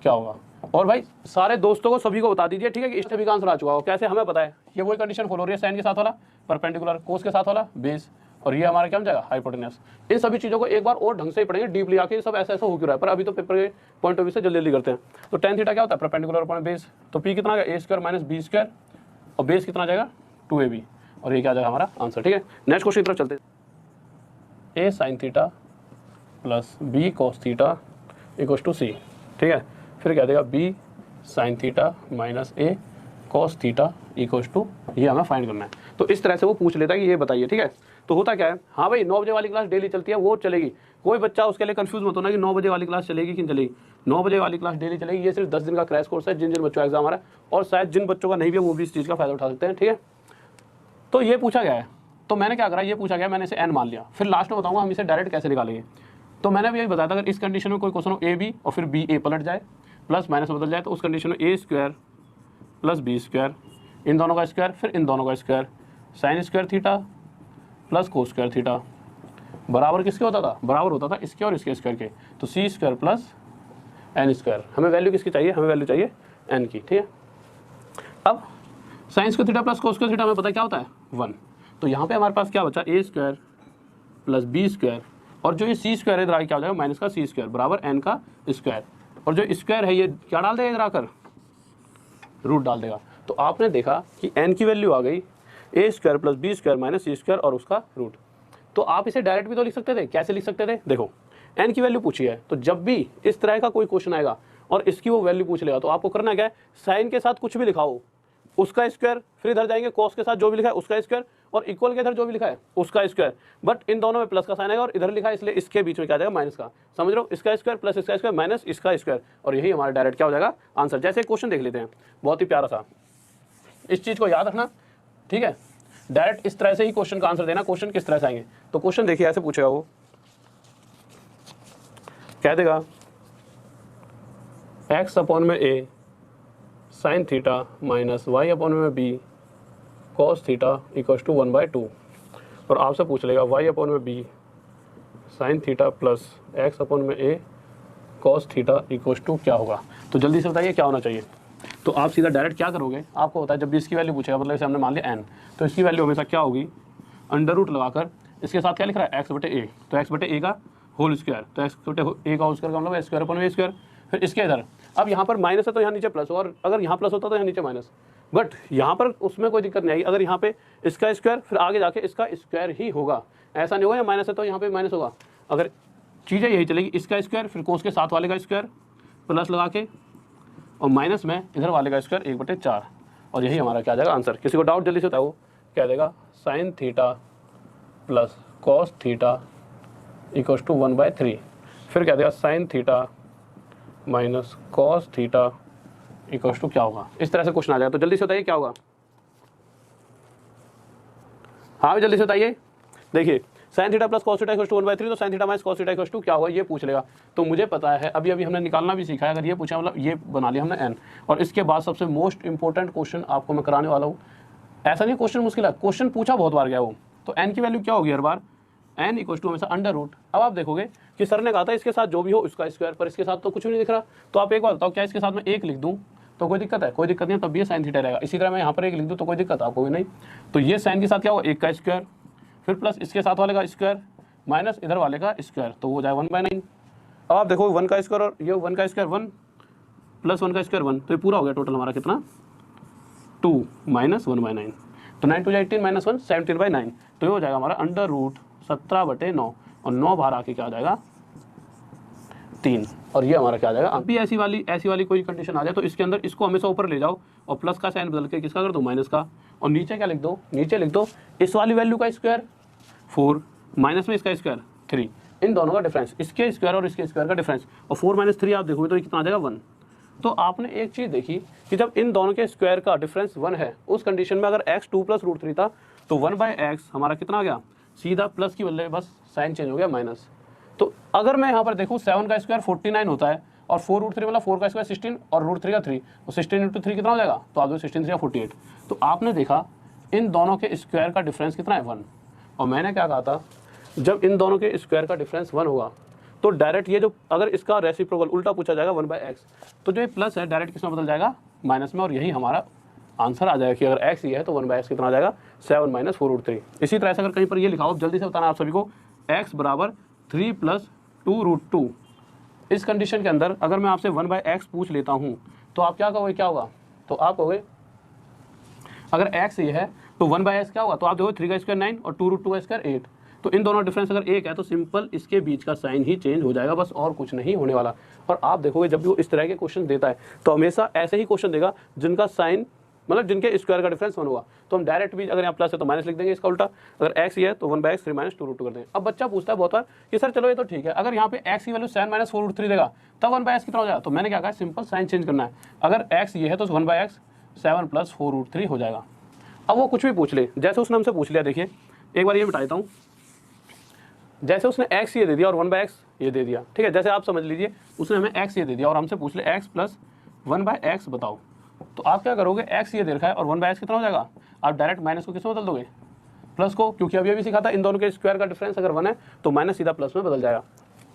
क्या होगा। और भाई सारे दोस्तों को सभी को बता दीजिए, ठीक है कि इस सभी का आंसर आ चुका हो। कैसे हमें पता है, ये वही कंडीशन फॉलो हो रही है, साइन के साथ वाला परपेंडिकुलर, कोस के साथ वाला बेस, और ये हमारा क्या हो जाएगा हाइपोटेनस। इन सभी चीज़ों को एक बार और ढंग से ही पढ़ेंगे डीपली, आके सब ऐसा हो क्यों रहा है, पर अभी तो पेपर के पॉइंट ऑफ व्यू से जल्दी करते हैं। तो tan थीटा क्या होता है परपेंडिकुलर अपॉन बेस, तो p कितना आ गया a square minus b square और बेस कितना आ जाएगा 2ab, और ये क्या आ जाएगा हमारा आंसर। ठीक है, नेक्स्ट क्वेश्चन की तरफ चलते हैं। a sine theta plus b cos theta equal to c। ठीक है, फिर क्या देगा b sine theta minus a cos theta equal to, ये हमें फाइंड करना है। तो इस तरह से वो पूछ लेता है कि ये बताइए। ठीक है, तो होता क्या है, हाँ भाई 9 बजे वाली क्लास डेली चलती है, वो चलेगी, कोई बच्चा उसके लिए कंफ्यूज मत होना कि 9 बजे वाली क्लास चलेगी कि नहीं चलेगी। 9 बजे वाली क्लास डेली चलेगी, ये सिर्फ 10 दिन का क्रैश कोर्स है जिन जिन बच्चों का एग्जाम आ रहा है, और शायद जिन बच्चों का नहीं भी वो भी इस चीज़ का फायदा उठा सकते हैं। ठीक है, तो ये पूछा गया है, तो मैंने क्या करा, ये पूछा गया, मैंने इसे n मान लिया, फिर लास्ट में बताऊंगा हम इसे डायरेक्ट कैसे निकालेंगे। तो मैंने भी यही बताया था, अगर इस कंडीशन में कोई क्वेश्चन हो a b और फिर b a पलट जाए प्लस माइनस बदल जाए, तो उस कंडीशन में a square plus b square, इन दोनों का स्क्वायर फिर इन दोनों का square, sine square theta plus cos square theta बराबर किसके होता था, बराबर होता था इसके और इसके स्क्वायर के। तो c square plus n square, हमें वैल्यू किसकी चाहिए, हमें वैल्यू चाहिए n की। ठीक है, अब sign square theta plus cos square theta हमें पता क्या होता है 1, तो यहाँ पे हमारे पास क्या बचा a square plus b square, और जो ये c स्क्वायर है इधर क्या हो जाएगा माइनस का c स्क्वायर बराबर n का स्क्वायर, और जो स्क्वायर है ये क्या डाल देगा इधर आकर रूट डाल देगा। तो आपने देखा कि n की वैल्यू आ गई a square plus b square minus c square और उसका रूट। तो आप इसे डायरेक्ट भी तो लिख सकते थे, कैसे लिख सकते थे, देखो n की वैल्यू पूछी है, तो जब भी इस तरह का कोई क्वेश्चन आएगा और इसकी वो वैल्यू पूछ लेगा तो आपको करना क्या है, साइन के साथ कुछ भी लिखा हो उसका स्क्वायर, फिर इधर जाएंगे कॉस के साथ जो भी लिखा है उसका स्क्वायर, और इक्वल के इधर जो भी लिखा है उसका स्क्वायर, बट इन दोनों में प्लस का साइन आएगा और इधर लिखा है इसलिए इसके बीच में क्या आ जाएगा माइनस का, समझ रहे हो, इसका स्क्वायर प्लस इसका स्क्वायर माइनस इसका स्क्वायर, और यही हमारा डायरेक्ट क्या हो जाएगा आंसर। जैसे क्वेश्चन देख लेते हैं, बहुत ही प्यारा सा, इस चीज़ को याद रखना। ठीक है, डायरेक्ट इस तरह से ही क्वेश्चन का आंसर देना। क्वेश्चन किस तरह से आएंगे, तो क्वेश्चन देखिए ऐसे पूछेगा वो, कह देगा x अपॉन में a sine theta minus y upon में b cos theta equal to 1/2 और आपसे पूछ लेगा y अपॉन में b sine theta plus x upon में a cos theta equal to क्या होगा। तो जल्दी से बताइए क्या होना चाहिए। तो आप सीधा डायरेक्ट क्या करोगे, आपको होता है जब भी इसकी वैल्यू पूछेगा, मतलब इसे हमने मान लिया n, तो इसकी वैल्यू हमेशा क्या होगी, अंडर रूट लगाकर इसके साथ क्या लिख रहा है x बटे a, तो x बटे a का होल स्क्वायर, तो x बटे a का होल स्क्वायर का मतलब स्क्वायर अपॉन a स्क्वायर। फिर इसके इधर अब यहाँ पर माइनस है तो यहाँ नीचे प्लस, और अगर यहाँ प्लस होता तो यहाँ नीचे माइनस, बट यहाँ पर उसमें कोई दिक्कत नहीं आएगी। अगर यहाँ पे इसका स्क्वायर फिर आगे जाके इसका स्क्वायर ही होगा, ऐसा नहीं होगा या माइनस है तो यहाँ पे माइनस होगा। अगर चीज़ें यही चलेगी, इसका स्क्वायर फिर कोस के साथ वाले का स्क्वायर प्लस लगा के और माइनस में इधर वाले का स्क्वायर 1/4, और यही हमारा क्या आ जाएगा आंसर। किसी को डाउट जल्दी से होता है वो कह देगा sine theta plus cos theta equal to 1/3, फिर कह देगा sine theta minus cos theta equal to क्या होगा। इस तरह से क्वेश्चन आ जाएगा। तो जल्दी से बताइए क्या होगा। हाँ भी जल्दी से बताइए। देखिए sine theta plus cos theta equal to 1/3, तो sine theta minus cos theta equal to क्या होगा ये पूछ लेगा। तो मुझे पता है अभी अभी हमने निकालना भी सीखा है। अगर ये पूछा मतलब ये बना लिया हमने n, और इसके बाद सबसे मोस्ट इंपॉर्टेंट क्वेश्चन आपको मैं कराने वाला हूँ। ऐसा नहीं क्वेश्चन मुश्किल है, क्वेश्चन पूछा बहुत बार गया वो। तो n की वैल्यू क्या होगी हर बार, n इक्वल टू हमेशा अंडर रूट। अब आप देखोगे कि सर ने कहा था इसके साथ जो भी हो उसका स्क्वायर, पर इसके साथ तो कुछ भी नहीं दिख रहा। तो आप एक बार बताओ क्या इसके साथ में 1 लिख दूँ तो कोई दिक्कत है, कोई दिक्कत नहीं, तब भी ये साइन थीटा रहेगा। इसी तरह मैं यहाँ पर 1 लिख दूँ तो कोई दिक्कत आपको भी नहीं। तो ये साइन के साथ क्या होगा 1 का स्क्वायर, फिर प्लस इसके साथ वाले का स्क्वायर माइनस इधर वाले का स्क्वायर, तो हो जाए 1/9। अब आप देखो 1 का स्क्वायर और ये 1 का स्क्वायर 1 प्लस 1 का स्क्वायर 1, तो ये पूरा हो गया टोटल हमारा कितना 2 माइनस 1/9। तो 9 2 18 माइनस 1 17/9, तो ये हो जाएगा हमारा अंडर रूट 17/9, और 9 बाहर आके क्या आ जाएगा 3, और ये हमारा क्या आ जाएगा। अभी ऐसी वाली कोई कंडीशन आ जाए तो इसके अंदर इसको हमेशा ऊपर ले जाओ और प्लस का साइन बदल के किसका कर दो माइनस का, और नीचे क्या लिख दो, नीचे लिख दो इस वाली वैल्यू का स्क्वायर 4 माइनस में इसका स्क्वायर 3, इन दोनों का डिफरेंस, इसके स्क्वायर और इसके स्क्वायर का डिफरेंस, और 4 - 3 आप देखोगे तो ये कितना आ जाएगा 1। तो आपने एक चीज़ देखी कि जब इन दोनों के स्क्वायर का डिफरेंस 1 है, उस कंडीशन में अगर x 2 + √3 था तो 1/x हमारा कितना आ गया, सीधा प्लस की बदले बस साइन चेंज हो गया माइनस। तो अगर मैं यहाँ पर देखूँ 7 का स्क्वायर 49 होता है, और 4√3 मतलब 4 का स्क्वायर 16 और √3 का 3, तो 16 × 3 कितना हो जाएगा, तो आप 16 3 48। तो आपने देखा इन दोनों के स्क्वायर का डिफरेंस कितना है 1, और मैंने क्या कहा था जब इन दोनों के स्क्वायर का डिफरेंस 1 होगा तो डायरेक्ट ये जो अगर इसका रेसिप्रोकल उल्टा पूछा जाएगा 1/x, तो जो ये प्लस है डायरेक्ट किसमें बदल जाएगा माइनस में, और यही हमारा आंसर आ जाएगा कि अगर x ये है तो 1/x कितना आ जाएगा 7 - 4√3। इसी तरह से अगर कहीं पर ये लिखा हो, जल्दी से बताना आप सभी को, x बराबर 3 + 2√2, इस कंडीशन के अंदर अगर मैं आपसे 1/x पूछ लेता हूँ तो आप क्या कहोगे, क्या होगा, तो आप कहोगे अगर x ये है तो 1/x क्या होगा, तो आप देखो 3 का स्क्वायर 9 और 2√2 का स्क्वायर 8, तो इन दोनों डिफरेंस अगर 1 है तो सिंपल इसके बीच का साइन ही चेंज हो जाएगा, बस और कुछ नहीं होने वाला। और आप देखोगे जब भी वो इस तरह के क्वेश्चन देता है तो हमेशा ऐसे ही क्वेश्चन देगा जिनका साइन मतलब जिनके स्क्वायर का डिफरेंस 1 हुआ, तो हम डायरेक्ट भी अगर यहाँ प्लस है तो माइनस लिख देंगे, इसका उल्टा अगर x ये है तो 1/x 3 - 2√2 कर देंगे। अब बच्चा पूछता है बहुत बार कि सर चलो ये तो ठीक है, अगर यहाँ पे x की वैल्यू 7 - 4√3 देगा तब 1/x कितना हो जाएगा, तो मैंने क्या कहा सिंपल साइन चेंज करना है। अगर x ये है तो 1/x 7 + 4√3 हो जाएगा। अब वो कुछ भी पूछ ले, जैसे उसने हमसे पूछ लिया, देखिए एक बार ये मिटा देता हूँ, जैसे उसने x ये दे दिया और 1/x ये दे दिया, ठीक है, जैसे आप समझ लीजिए उसने हमें x ये दे दिया और हमसे पूछ ले x + 1/x बताओ, तो आप क्या करोगे, x ये दे रखा है और 1/x कितना हो जाएगा, आप डायरेक्ट माइनस को किसमें बदल दोगे, प्लस को, क्योंकि अभी अभी सीखा था इन दोनों के स्क्वायर का डिफरेंस अगर 1 है तो माइनस सीधा प्लस में बदल जाएगा।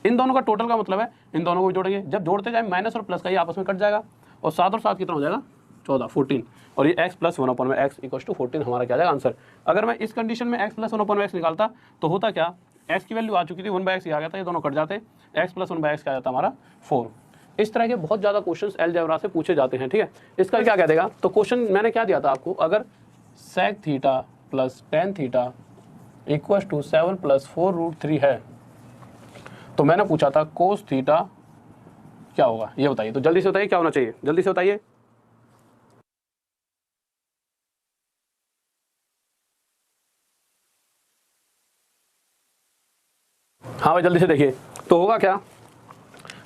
इन दोनों का टोटल का मतलब है इन दोनों को जोड़ेंगे, जब जोड़ते जाए माइनस और प्लस का ये आपस में कट जाएगा, और 7 और 7 कितना हो जाएगा 14 14, और ये x + 1/x = 14 हमारा क्या जाएगा आंसर। अगर मैं इस कंडीशन में x + 1/x निकालता तो होता क्या, x की वैल्यू आ चुकी थी 1/x ये आ गया था, ये दोनों कट जाते, x + 1/x क्या जाता हमारा 4। इस तरह के बहुत ज़्यादा क्वेश्चंस अलजेब्रा से पूछे जाते हैं, ठीक है। इसका क्या कह देगा, तो क्वेश्चन मैंने क्या दिया था आपको, अगर sec थीटा + tan थीटा = 7 + 4√3 है तो मैंने पूछा था cos थीटा क्या होगा, ये बताइए। तो जल्दी से बताइए क्या होना चाहिए, जल्दी से बताइए। हाँ भाई जल्दी से देखिए, तो होगा क्या,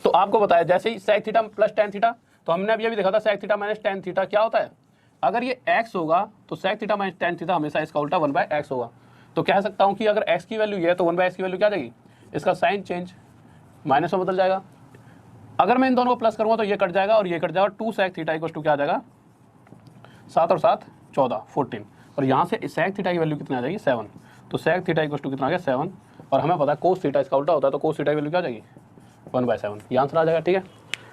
तो आपको बताया जैसे ही sec थीटा + tan थीटा, तो हमने अभी देखा था sec थीटा - tan थीटा क्या होता है, अगर ये x होगा तो sec थीटा - tan थीटा हमेशा इसका उल्टा 1/x होगा। तो कह सकता हूँ कि अगर x की वैल्यू ये है तो 1/x की वैल्यू क्या आ जाएगी, इसका साइन चेंज माइनस में बदल जाएगा। अगर मैं इन दोनों को प्लस करूँगा तो ये कट जाएगा और ये कट जाएगा। 2 sec थीटा इक्वल टू क्या आ जाएगा, 7 और 7 14 14। और यहाँ से sec थीटा की वैल्यू कितनी आ जाएगी, 7। तो sec थीटा इक्वल टू कितना आ गया, 7। और हमें पता है cos थीटा इसका उल्टा होता है, तो cos थीटा की वैल्यू क्या आ जाएगी, 1/7। ये आंसर आ जाएगा। ठीक है,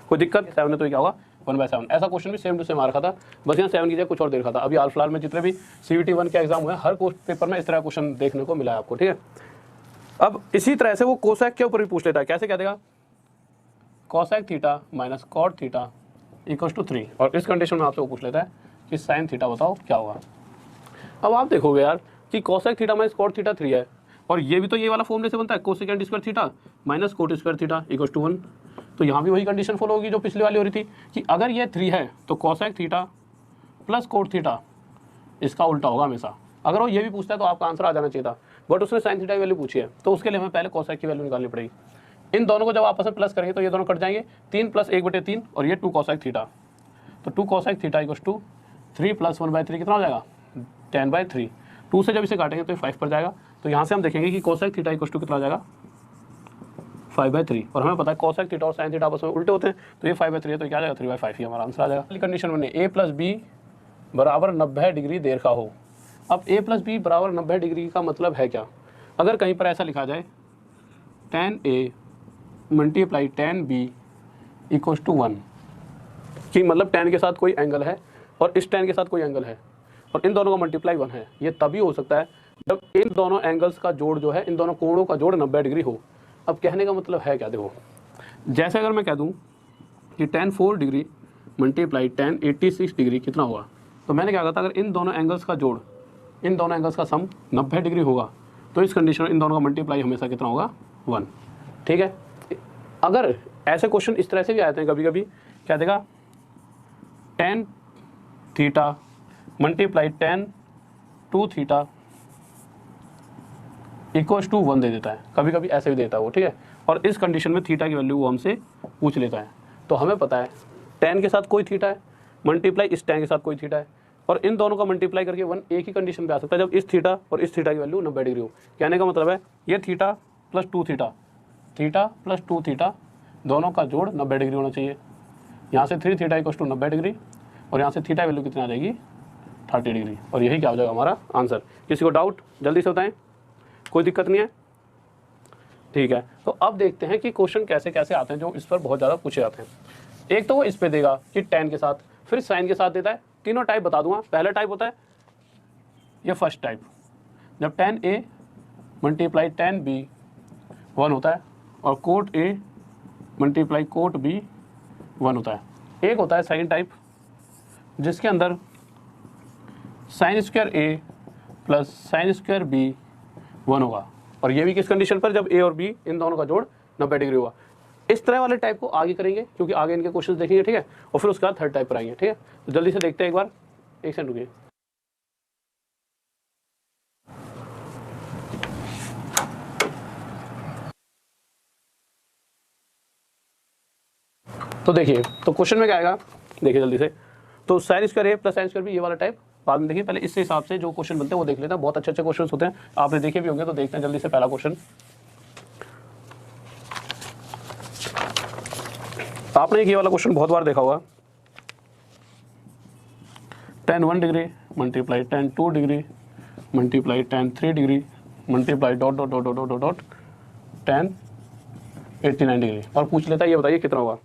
कोई दिक्कत 7 है तो ये क्या होगा, 1/7। ऐसा क्वेश्चन भी सेम टू सेम आ रखा था, बस यहाँ 7 की जगह कुछ और दे रखा था। अभी हाल फिलहाल में जितने भी CVT 1 के एग्जाम हुए हर पेपर में इस तरह क्वेश्चन देखने को मिला है आपको। ठीक है, अब इसी तरह से वो कोसेक के ऊपर भी पूछ लेता है। कैसे, क्या देगा, cosec theta minus cot theta equal to 3। और इस कंडीशन में आपसे वो पूछ लेता है कि साइन थीटा बताओ क्या होगा। अब आप देखोगे यार कि cosec theta minus cot theta 3 है, और ये भी तो ये वाला फॉर्मूले से बनता है, cosecant square theta minus cot square theta equal to 1। तो यहाँ भी वही कंडीशन फॉलो होगी जो पिछली वाली हो रही थी कि अगर ये 3 है तो cosec theta plus cot theta इसका उल्टा होगा हमेशा। अगर वो ये भी पूछता है तो आपका आंसर आ जाना चाहिए था, बट उसने साइन थीटा की वैल्यू पूछी है, तो उसके लिए हमें पहले कोसेक की वैल्यू निकालनी पड़ेगी। इन दोनों को जब आपस में प्लस करेंगे तो ये दोनों कट जाएंगे, 3 + 1/3 और ये 2 कोसेक थीटा। तो 2 कोसेक थीटा इक्वल टू 3 + 1/3 कितना हो जाएगा, 10/3। 2 से जब इसे काटेंगे तो ये 5 पर जाएगा। तो यहाँ से हम देखेंगे कि कोसेक थीटा इक्वल टू कितना हो जाएगा, 5/3। और हमें पता है कोसेक थीटा और साइन थीटा आपस में उल्टे होते हैं, तो ये 5/3 है तो क्या आ जाएगा, 3/5 ही हमारा आंसर आ जाएगा। पहली कंडीशन बने a + b बराबर 90 डिग्री देर का हो। अब a + b बराबर 90 डिग्री का मतलब है क्या, अगर कहीं पर ऐसा लिखा जाए tan a × tan b equal to 1, कि मतलब tan के साथ कोई एंगल है और इस tan के साथ कोई एंगल है और इन दोनों का मल्टीप्लाई 1 है, ये तभी हो सकता है जब इन दोनों एंगल्स का जोड़ जो है, इन दोनों कोणों का जोड़ 90 डिग्री हो। अब कहने का मतलब है क्या, देखो जैसे अगर मैं कह दूं कि tan 4 डिग्री × tan 86 डिग्री कितना होगा, तो मैंने क्या कहा था, अगर इन दोनों एंगल्स का जोड़, इन दोनों एंगल्स का सम 90 डिग्री होगा तो इस कंडीशन में इन दोनों का मल्टीप्लाई हमेशा कितना होगा, 1। ठीक है, अगर ऐसे क्वेश्चन इस तरह से भी आते हैं कभी कभी, क्या देगा, tan theta × tan 2 theta equal to 1 दे देता है, कभी कभी ऐसे भी देता है वो। ठीक है, और इस कंडीशन में थीटा की वैल्यू वो हमसे पूछ लेता है। तो हमें पता है tan के साथ कोई थीटा है, मल्टीप्लाई इस tan के साथ कोई थीटा है, और इन दोनों का मल्टीप्लाई करके 1 एक ही कंडीशन पे आ सकता है जब इस थीटा और इस थीटा की वैल्यू 90 डिग्री हो। कहने का मतलब है ये theta plus 2 theta, theta plus 2 theta दोनों का जोड़ 90 डिग्री होना चाहिए। यहाँ से 3 थीटा इक्वल टू 90 डिग्री और यहाँ से थीटा वैल्यू कितनी आ जाएगी, 30 डिग्री। और यही क्या हो जाएगा हमारा आंसर। किसी को डाउट जल्दी से बताएं, कोई दिक्कत नहीं है। ठीक है, तो अब देखते हैं कि क्वेश्चन कैसे कैसे आते हैं जो इस पर बहुत ज़्यादा पूछे जाते हैं। एक तो वो इस पे देगा कि tan के साथ, फिर साइन के साथ देता है। तीनों टाइप बता दूंगा। पहला टाइप होता है ये फर्स्ट टाइप, जब tan a × tan b 1 होता है और कोट a × कोट b 1 होता है। एक होता है सेकंड टाइप जिसके अंदर sin square a plus sin square b 1 होगा, और ये भी किस कंडीशन पर, जब a और b इन दोनों का जोड़ 90 डिग्री होगा। इस तरह वाले टाइप को आगे करेंगे क्योंकि आगे इनके क्वेश्चंस देखेंगे। ठीक है, और फिर उसके बाद थर्ड टाइप पर आएंगे। ठीक है, तो जल्दी से देखते हैं एक बार, एक सेकंड रुकिए। तो देखिए, तो क्वेश्चन में क्या आएगा, देखिए जल्दी से। तो sin square a plus sin square b ये वाला टाइप बाद में देखिए, पहले इस हिसाब से जो क्वेश्चन बनते हैं वो देख लेते हैं। बहुत अच्छे अच्छे क्वेश्चन होते हैं, आपने देखे भी होंगे, तो देखते हैं जल्दी से। पहला क्वेश्चन आपने ये वाला क्वेश्चन बहुत बार देखा होगा, tan 1 degree × tan 2 degree × tan 3 degree multiply dot dot dot dot dot dot tan 89 degree, और पूछ लेता है ये बताइए कितना होगा।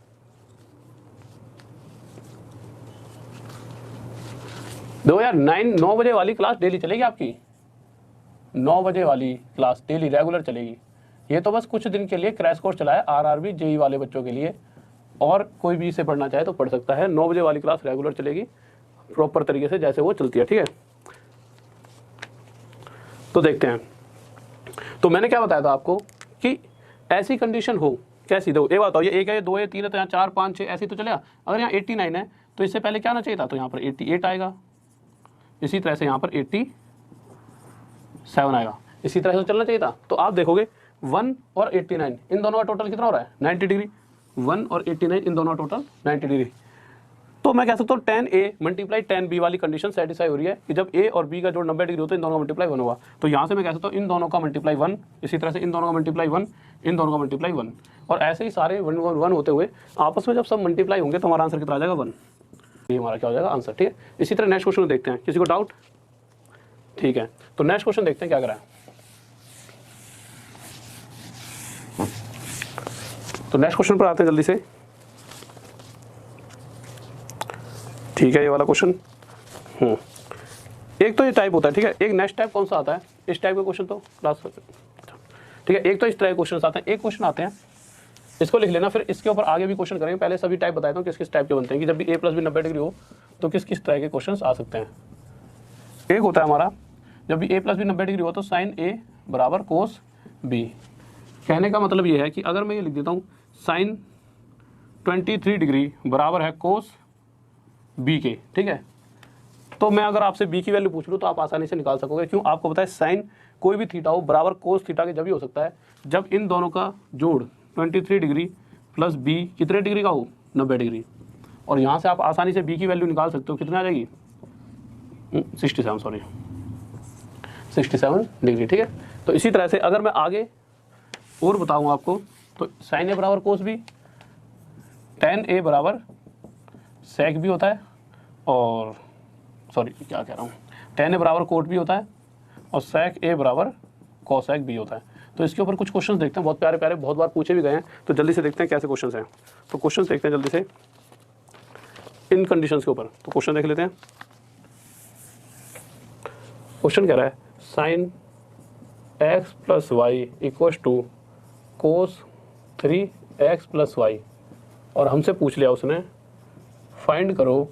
देखो यार, 9 बजे वाली क्लास डेली चलेगी आपकी, 9 बजे वाली क्लास डेली रेगुलर चलेगी। ये तो बस कुछ दिन के लिए क्रैश कोर्स चला है RRB JEE वाले बच्चों के लिए, और कोई भी इसे पढ़ना चाहे तो पढ़ सकता है। 9 बजे वाली क्लास रेगुलर चलेगी प्रॉपर तरीके से जैसे वो चलती है। ठीक है, तो देखते हैं। तो मैंने क्या बताया था आपको कि ऐसी कंडीशन हो, कैसी दो, एक बात हो, ये 1 है, ये 2 है, 3 है, तो यहाँ 4 5 6 ऐसी तो चलेगा। अगर यहाँ 89 है तो इससे पहले क्या आना चाहिए था, तो यहाँ पर 88 आएगा, इसी तरह से यहाँ पर 87 आएगा, इसी तरह से चलना चाहिए था। तो आप देखोगे 1 और 89 इन दोनों का टोटल कितना हो रहा है, 90 डिग्री। 1 और 89 इन दोनों का टोटल 90 डिग्री। तो मैं कह सकता हूँ tan a × tan b वाली कंडीशन सेटिस्फाई हो रही है कि जब a और b का जोड़ 90 डिग्री होता है, इन दोनों का मल्टीप्लाई 1 होगा। तो यहाँ से मैं कह सकता हूँ इन दोनों का मल्टीप्लाई 1, इसी तरह से इन दोनों का मल्टीप्लाई 1, इन दोनों का मल्टीप्लाई 1, और ऐसे ही सारे 1 1 1 होते हुए आपस में जब सब मल्टीप्लाई होंगे तो हमारा आंसर कितना आ जाएगा 1। ये हमारा क्या हो जाएगा आंसर। ठीक है, इसी तरह नेक्स्ट क्वेश्चन देखते हैं। किसी को डाउट? ठीक है, तो नेक्स्ट क्वेश्चन देखते हैं क्या करा है। तो नेक्स्ट क्वेश्चन पर आते हैं जल्दी से। ठीक है, ये वाला क्वेश्चन एक तो ये टाइप होता है। ठीक है, एक नेक्स्ट टाइप कौन सा आता है इस टाइप के क्वेश्चन तो क्लास। ठीक है, एक तो इस तरह के क्वेश्चन आते हैं, एक क्वेश्चन आते हैं इसको लिख लेना, फिर इसके ऊपर आगे भी क्वेश्चन करेंगे। पहले सभी टाइप बताता हूँ किस किस टाइप के बनते हैं कि जब भी a प्लस बी 90 डिग्री हो तो किस किस तरह के क्वेश्चन आ सकते हैं। एक होता है हमारा जब भी a प्लस बी 90 डिग्री हो तो साइन a बराबर कोस b। कहने का मतलब ये है कि अगर मैं ये लिख देता हूँ साइन 23 डिग्री बराबर है कोस b के। ठीक है, तो मैं अगर आपसे b की वैल्यू पूछ लूँ तो आप आसानी से निकाल सकोगे। क्यों? आपको पता है साइन कोई भी थीटा हो बराबर कोस थीटा के जब ही हो सकता है जब इन दोनों का जोड़ 23 डिग्री प्लस b कितने डिग्री का हो 90 डिग्री। और यहाँ से आप आसानी से b की वैल्यू निकाल सकते हो, कितने आ जाएगी 67 डिग्री। ठीक है, तो इसी तरह से अगर मैं आगे और बताऊँ आपको तो साइन a बराबर कोस b, tan a बराबर सेक भी होता है, और सॉरी क्या कह रहा हूँ, tan a बराबर कोट भी होता है और sec a बराबर cosec भी होता है। तो इसके ऊपर कुछ क्वेश्चंस देखते हैं, बहुत प्यारे प्यारे, बहुत बार पूछे भी गए हैं। तो जल्दी से देखते हैं कैसे क्वेश्चंस हैं। तो क्वेश्चंस देखते हैं जल्दी से इन कंडीशंस के ऊपर। तो क्वेश्चन देख लेते हैं। क्वेश्चन कह रहा है sine x plus y equal to cos 3x plus y, और हमसे पूछ लिया उसने फाइंड करो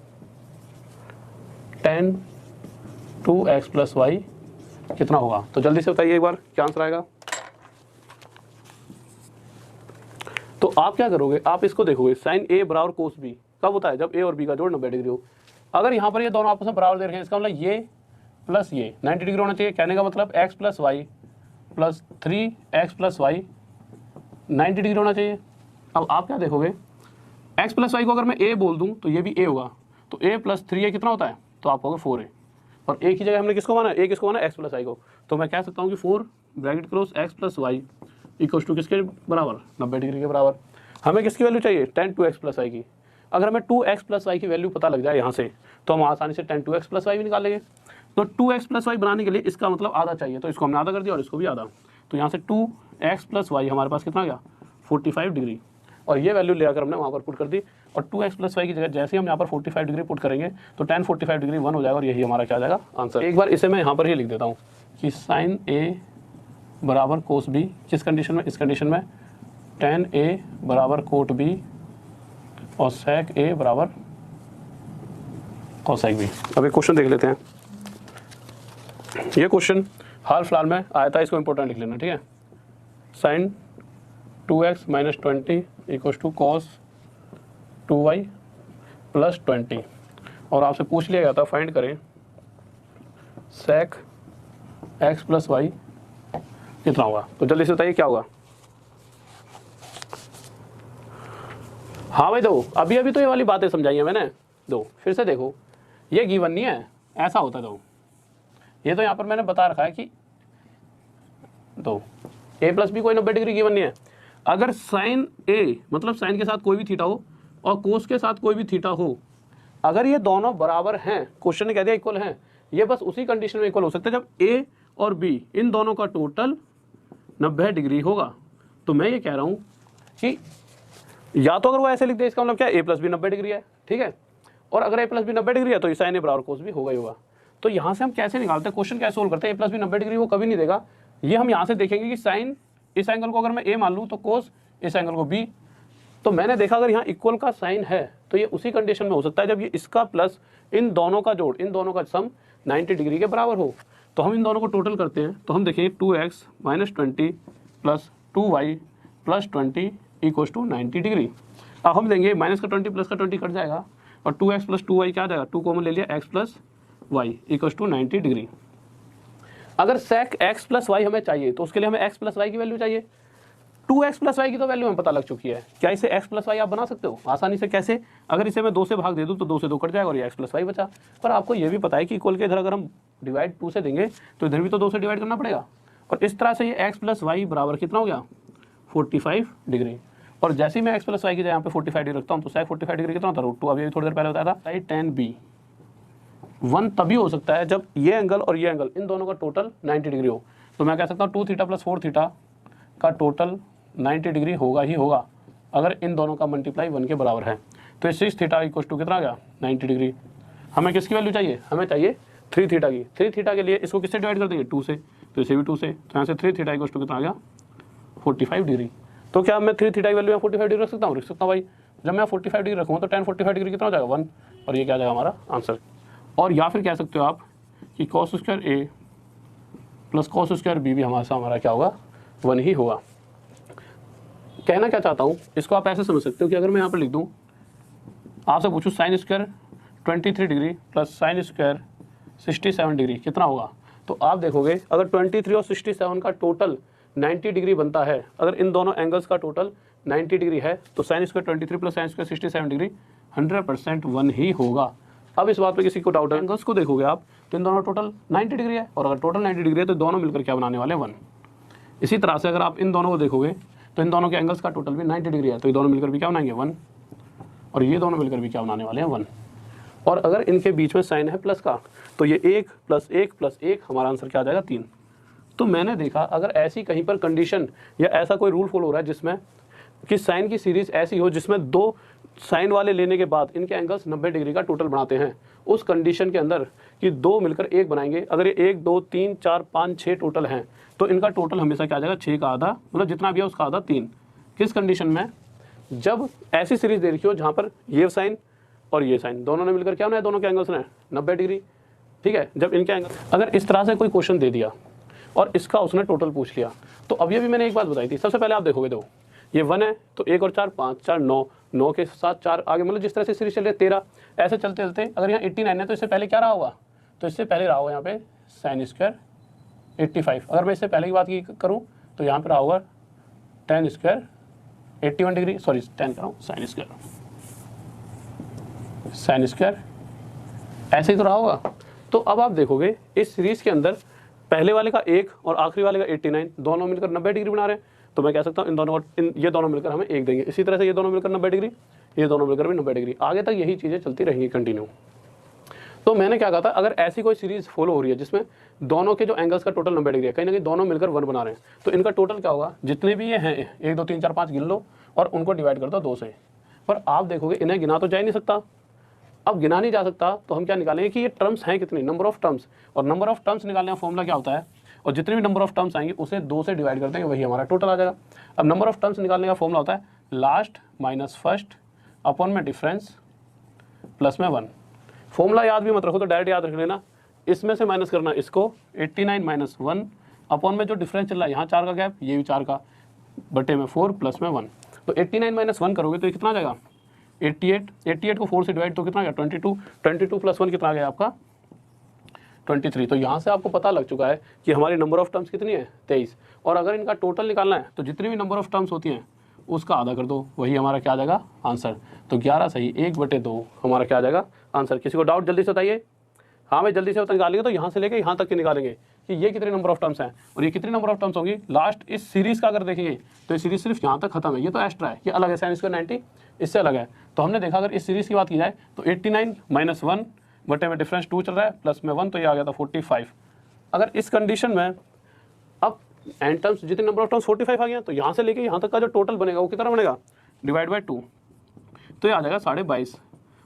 tan 2x प्लस वाई कितना होगा। तो जल्दी से बताइए एक बार क्या आंसर आएगा। तो आप क्या करोगे, आप इसको देखोगे साइन a बराबर कोस b कब होता है जब a और b का जोड़ 90 डिग्री हो। अगर यहाँ पर ये दोनों आपस में बराबर दे रखे हैं इसका मतलब ये प्लस ये 90 डिग्री होना चाहिए। कहने का मतलब x plus y plus 3x plus y 90 degree होना चाहिए। अब आप क्या देखोगे, x प्लस वाई को अगर मैं a बोल दूँ तो ये भी a होगा, तो a प्लस 3a कितना होता है, तो आप कहोगे 4a। और a की जगह हमने किसको माना, a किसको माना, x प्लस वाई को। तो मैं कह सकता हूँ कि 4 bracket close x plus y equal to किसके बराबर 90 डिग्री के बराबर। हमें किसकी वैल्यू चाहिए tan 2x प्लस वाई की। अगर हमें 2x प्लस वाई की वैल्यू पता लग जाए यहाँ से तो हम आसानी से tan 2x प्लस वाई भी निकाल लेंगे। तो 2x प्लस वाई बनाने के लिए इसका मतलब आधा चाहिए, तो इसको हमने आधा कर दिया और इसको भी आधा। तो यहाँ से 2x प्लस वाई हमारे पास कितना गया 45 डिग्री, और ये वैल्यू लेकर हमने वहाँ पर पुट कर दी। और 2x प्लस वाई की जगह जैसे हम यहाँ पर 45 डिग्री पुट करेंगे तो tan 45 डिग्री 1 हो जाएगा, और यही हमारा क्या जाएगा आंसर। एक बार इसे मैं यहाँ पर ही लिख देता हूँ कि साइन a बराबर कोस b, किस कंडीशन में, इस कंडीशन में tan a बराबर कोट b और sec a बराबर cosec b। अब एक क्वेश्चन देख लेते हैं। ये क्वेश्चन हाल फिलहाल में आया था, इसको इंपॉर्टेंट लिख लेना। ठीक है, sine 2x minus 20 equal to cos 2y plus 20, और आपसे पूछ लिया गया था फाइंड करें sec x प्लस वाई कितना होगा। तो जल्दी से बताइए क्या होगा। हाँ भाई दो, अभी अभी तो ये वाली बातें समझाई है मैंने, दो फिर से देखो, ये गिवन नहीं है, ऐसा होता है दो। ये तो यहाँ पर मैंने बता रखा है कि दो a प्लस बी कोई 90 डिग्री गिवन नहीं है। अगर साइन a मतलब साइन के साथ कोई भी थीटा हो और कोस के साथ कोई भी थीटा हो, अगर ये दोनों बराबर हैं, क्वेश्चन ने कह दिया इक्वल हैं, ये बस उसी कंडीशन में इक्वल हो सकते हैं जब a और b इन दोनों का टोटल 90 डिग्री होगा। तो मैं ये कह रहा हूँ कि या तो अगर वो ऐसे लिख दे इसका मतलब क्या a प्लस बी 90 डिग्री है। ठीक है, और अगर a प्लस बी 90 डिग्री है तो साइन a बराबर कोस भी होगा ही होगा। तो यहाँ से हम कैसे निकालते हैं, क्वेश्चन कैसे सोल्व करते हैं। a प्लस बी 90 डिग्री वो कभी नहीं देगा, ये हम यहाँ से देखेंगे कि साइन इस एंगल को अगर मैं a मान लूँ तो कोस इस एंगल को b। तो मैंने देखा अगर यहाँ इक्वल का साइन है तो ये उसी कंडीशन में हो सकता है जब ये इसका प्लस इन दोनों का जोड़, इन दोनों का सम 90 डिग्री के बराबर हो। तो हम इन दोनों को टोटल करते हैं, तो हम देखेंगे 2x minus 20 plus 2y plus 20 equal to 90 degree. अब हम देंगे माइनस का 20 प्लस का 20 कट जाएगा, और 2x प्लस 2y क्या आ जाएगा, 2 कॉमन ले लिया, x plus y equal to 90 degree. अगर sec x प्लस वाई हमें चाहिए तो उसके लिए हमें x प्लस वाई की वैल्यू चाहिए। 2x प्लस वाई की तो वैल्यू हमें पता लग चुकी है। क्या इसे x प्लस वाई आप बना सकते हो आसानी से? कैसे? अगर इसे मैं 2 से भाग दे दूँ तो 2 से 2 कट जाएगा और ये x प्लस वाई बचा। पर आपको ये भी पता है कि इक्वल के इधर अगर हम डिवाइड 2 से देंगे तो इधर भी तो 2 से डिवाइड करना पड़ेगा, और इस तरह से ये x प्लस वाई बराबर कितना हो गया 45 डिग्री। और जैसे ही मैं एक्स प्लस वाई की जगह यहाँ पे 45 डिग्री रखता हूँ तो sec 45 डिग्री कितना होता है √2। अभी थोड़ी देर पहले बताया था साइड tan b 1 तभी हो सकता है जब ये एंगल और ये एंगल इन दोनों का टोटल 90 डिग्री हो। तो मैं कह सकता हूँ 2 थीटा प्लस 4 थीटा का टोटल 90 डिग्री होगा ही होगा अगर इन दोनों का मल्टीप्लाई 1 के बराबर है। तो 6 थीटा इक्वल टू कितना आ गया 90 डिग्री। हमें किसकी वैल्यू चाहिए, हमें चाहिए 3 थीटा की। 3 थीटा के लिए इसको किससे डिवाइड कर देंगे 2 से, तो इसे भी 2 से, तो यहाँ से 3 थीटा इक्वल टू कितना आ गया 45 डिग्री। तो क्या मैं 3 थीटा की वैल्यू में 45 डिग्री रख सकता हूँ, रख सकता हूँ भाई। जब मैं 45 डिग्री रखूँगा तो tan 45 डिग्री कितना हो जाएगा 1, और ये क्या आ जाएगा हमारा आंसर। और या फिर कह सकते हो आप कि cos square a plus cos square b भी हमारा क्या होगा 1 ही होगा। कहना क्या चाहता हूँ, इसको आप ऐसे समझ सकते हो कि अगर मैं यहाँ पर लिख दूँ, आपसे पूछूँ sine square 23 degree plus sine square 67 degree कितना होगा, तो आप देखोगे अगर 23 और 67 का टोटल 90 डिग्री बनता है, अगर इन दोनों एंगल्स का टोटल 90 डिग्री है तो sine square 23 plus sine square 67 degree 100% 1 ही होगा। अब इस बात पे किसी को डाउट है, एंगल्स को देखोगे आप तो इन दोनों टोटल 90 डिग्री है, और अगर टोटल 90 डिग्री है तो दोनों मिलकर क्या बनाने वाले 1। इसी तरह से अगर आप इन दोनों को देखोगे तो इन दोनों के एंगल्स का टोटल भी 90 डिग्री है, तो ये दोनों मिलकर भी क्या बनाएंगे 1, और ये दोनों मिलकर भी क्या बनाने वाले हैं 1। और अगर इनके बीच में साइन है प्लस का तो ये 1 प्लस 1 प्लस 1 हमारा आंसर क्या आ जाएगा 3। तो मैंने देखा अगर ऐसी कहीं पर कंडीशन या ऐसा कोई रूल फॉलो हो रहा है जिसमें कि साइन की सीरीज ऐसी हो जिसमें 2 साइन वाले लेने के बाद इनके एंगल्स 90 डिग्री का टोटल बनाते हैं, उस कंडीशन के अंदर कि 2 मिलकर 1 बनाएंगे, अगर ये 1 2 3 4 5 6 टोटल हैं तो इनका टोटल हमेशा क्या आ जाएगा 6 का आधा, मतलब जितना भी है उसका आधा 3। किस कंडीशन में, जब ऐसी सीरीज दे रखी हो जहाँ पर ये साइन और ये साइन दोनों ने मिलकर क्या बनाया, दोनों के एंगल्स ने 90 डिग्री। ठीक है, जब इनके एंगल, अगर इस तरह से कोई क्वेश्चन दे दिया और इसका उसने टोटल पूछ लिया, तो अभी भी मैंने एक बात बताई थी, सबसे पहले आप देखोगे दो ये 1 है तो 1 और 4 5 4 9 9 के साथ 4 आगे, मतलब जिस तरह से सीरीज चल रही है 13, ऐसे चलते चलते अगर यहाँ 89 है तो इससे पहले क्या रहा होगा, तो इससे पहले रहा होगा यहाँ पे साइन स्क्वायर 85। अगर मैं इससे पहले की बात की करूँ तो यहाँ पे रहा होगा tan स्क्वायर 81 डिग्री, सॉरी 10 कराऊँ साइन स्क्वायर ऐसे ही तो रहा होगा। तो अब आप देखोगे इस सीरीज के अंदर पहले वाले का 1 और आखिरी वाले का 89 दोनों मिलकर 90 डिग्री बना रहे हैं, तो मैं कह सकता हूँ इन दोनों ये दोनों मिलकर हमें 1 देंगे। इसी तरह से ये दोनों मिलकर 90 डिग्री, ये दोनों मिलकर भी 90 डिग्री, आगे तक यही चीज़ें चलती रहेंगी कंटिन्यू। तो मैंने क्या कहा था, अगर ऐसी कोई सीरीज फॉलो हो रही है जिसमें दोनों के जो एंगल्स का टोटल 90 डिग्री है, कहीं ना कहीं दोनों मिलकर 1 बना रहे हैं, तो इनका टोटल क्या होगा, जितने भी ये हैं 1 2 3 4 5 गिन लो और उनको डिवाइड कर दो 2 से। पर आप देखोगे इन्हें गिना तो जा ही नहीं सकता, अब गिना नहीं जा सकता तो हम क्या निकालेंगे कि ये टर्म्स हैं कितनी, नंबर ऑफ टर्म्स, और नंबर ऑफ टर्म्स निकालने का फॉर्मूला क्या होता है, और जितने भी नंबर ऑफ टर्म्स आएंगे उसे 2 से डिवाइड कर देंगे, वही हमारा टोटल आ जाएगा। अब नंबर ऑफ टर्म्स निकालने का फॉर्मूला होता है लास्ट माइनस फर्स्ट अपॉन में डिफरेंस प्लस में 1। फॉर्मूला याद भी मत रखो तो डायरेक्ट याद रख लेना, इसमें से माइनस करना इसको 89 माइनस 1 अपॉन में जो डिफरेंस चल रहा है यहाँ 4 का गैप, ये भी 4 का बटे में 4 प्लस में 1। तो 89 माइनस 1 करोगे तो ये कितना आ जाएगा 88 को 4 से डिवाइड तो कितना आ गया 22 प्लस 1 कितना आ गया आपका 23। तो यहाँ से आपको पता लग चुका है कि हमारी नंबर ऑफ टर्म्स कितनी है 23, और अगर इनका टोटल निकालना है तो जितनी भी नंबर ऑफ टर्म्स होती हैं उसका आधा कर दो, वही हमारा क्या आ जाएगा आंसर। तो 11 सही 1/2 हमारा क्या आ जाएगा आंसर। किसी को डाउट जल्दी से बताइए। हाँ भाई जल्दी से निकालेंगे तो यहाँ से लेके यहाँ तक के निकालेंगे कि ये कितने नंबर ऑफ टर्म्स हैं और ये कितनी नंबर ऑफ टर्म्स होगी लास्ट इस सीरीज़ का। अगर देखेंगे तो ये सीरीज़ सिर्फ यहाँ तक खत्म है, ये तो एक्स्ट्रा है, ये अलग है, साइन स्क्वायर 90 इससे अलग है। तो हमने देखा अगर इस सीरीज़ की बात की जाए तो 89 माइनस 1 बटे में डिफरेंस 2 चल रहा है प्लस में 1, तो ये आ गया था 45। अगर इस कंडीशन में अब एन टर्म्स जितने नंबर ऑफ टर्म्स 45 आ गया, तो यहाँ से लेके यहाँ तक का जो टोटल बनेगा वो कितना बनेगा डिवाइड बाई 2, तो ये आ जाएगा 22.5।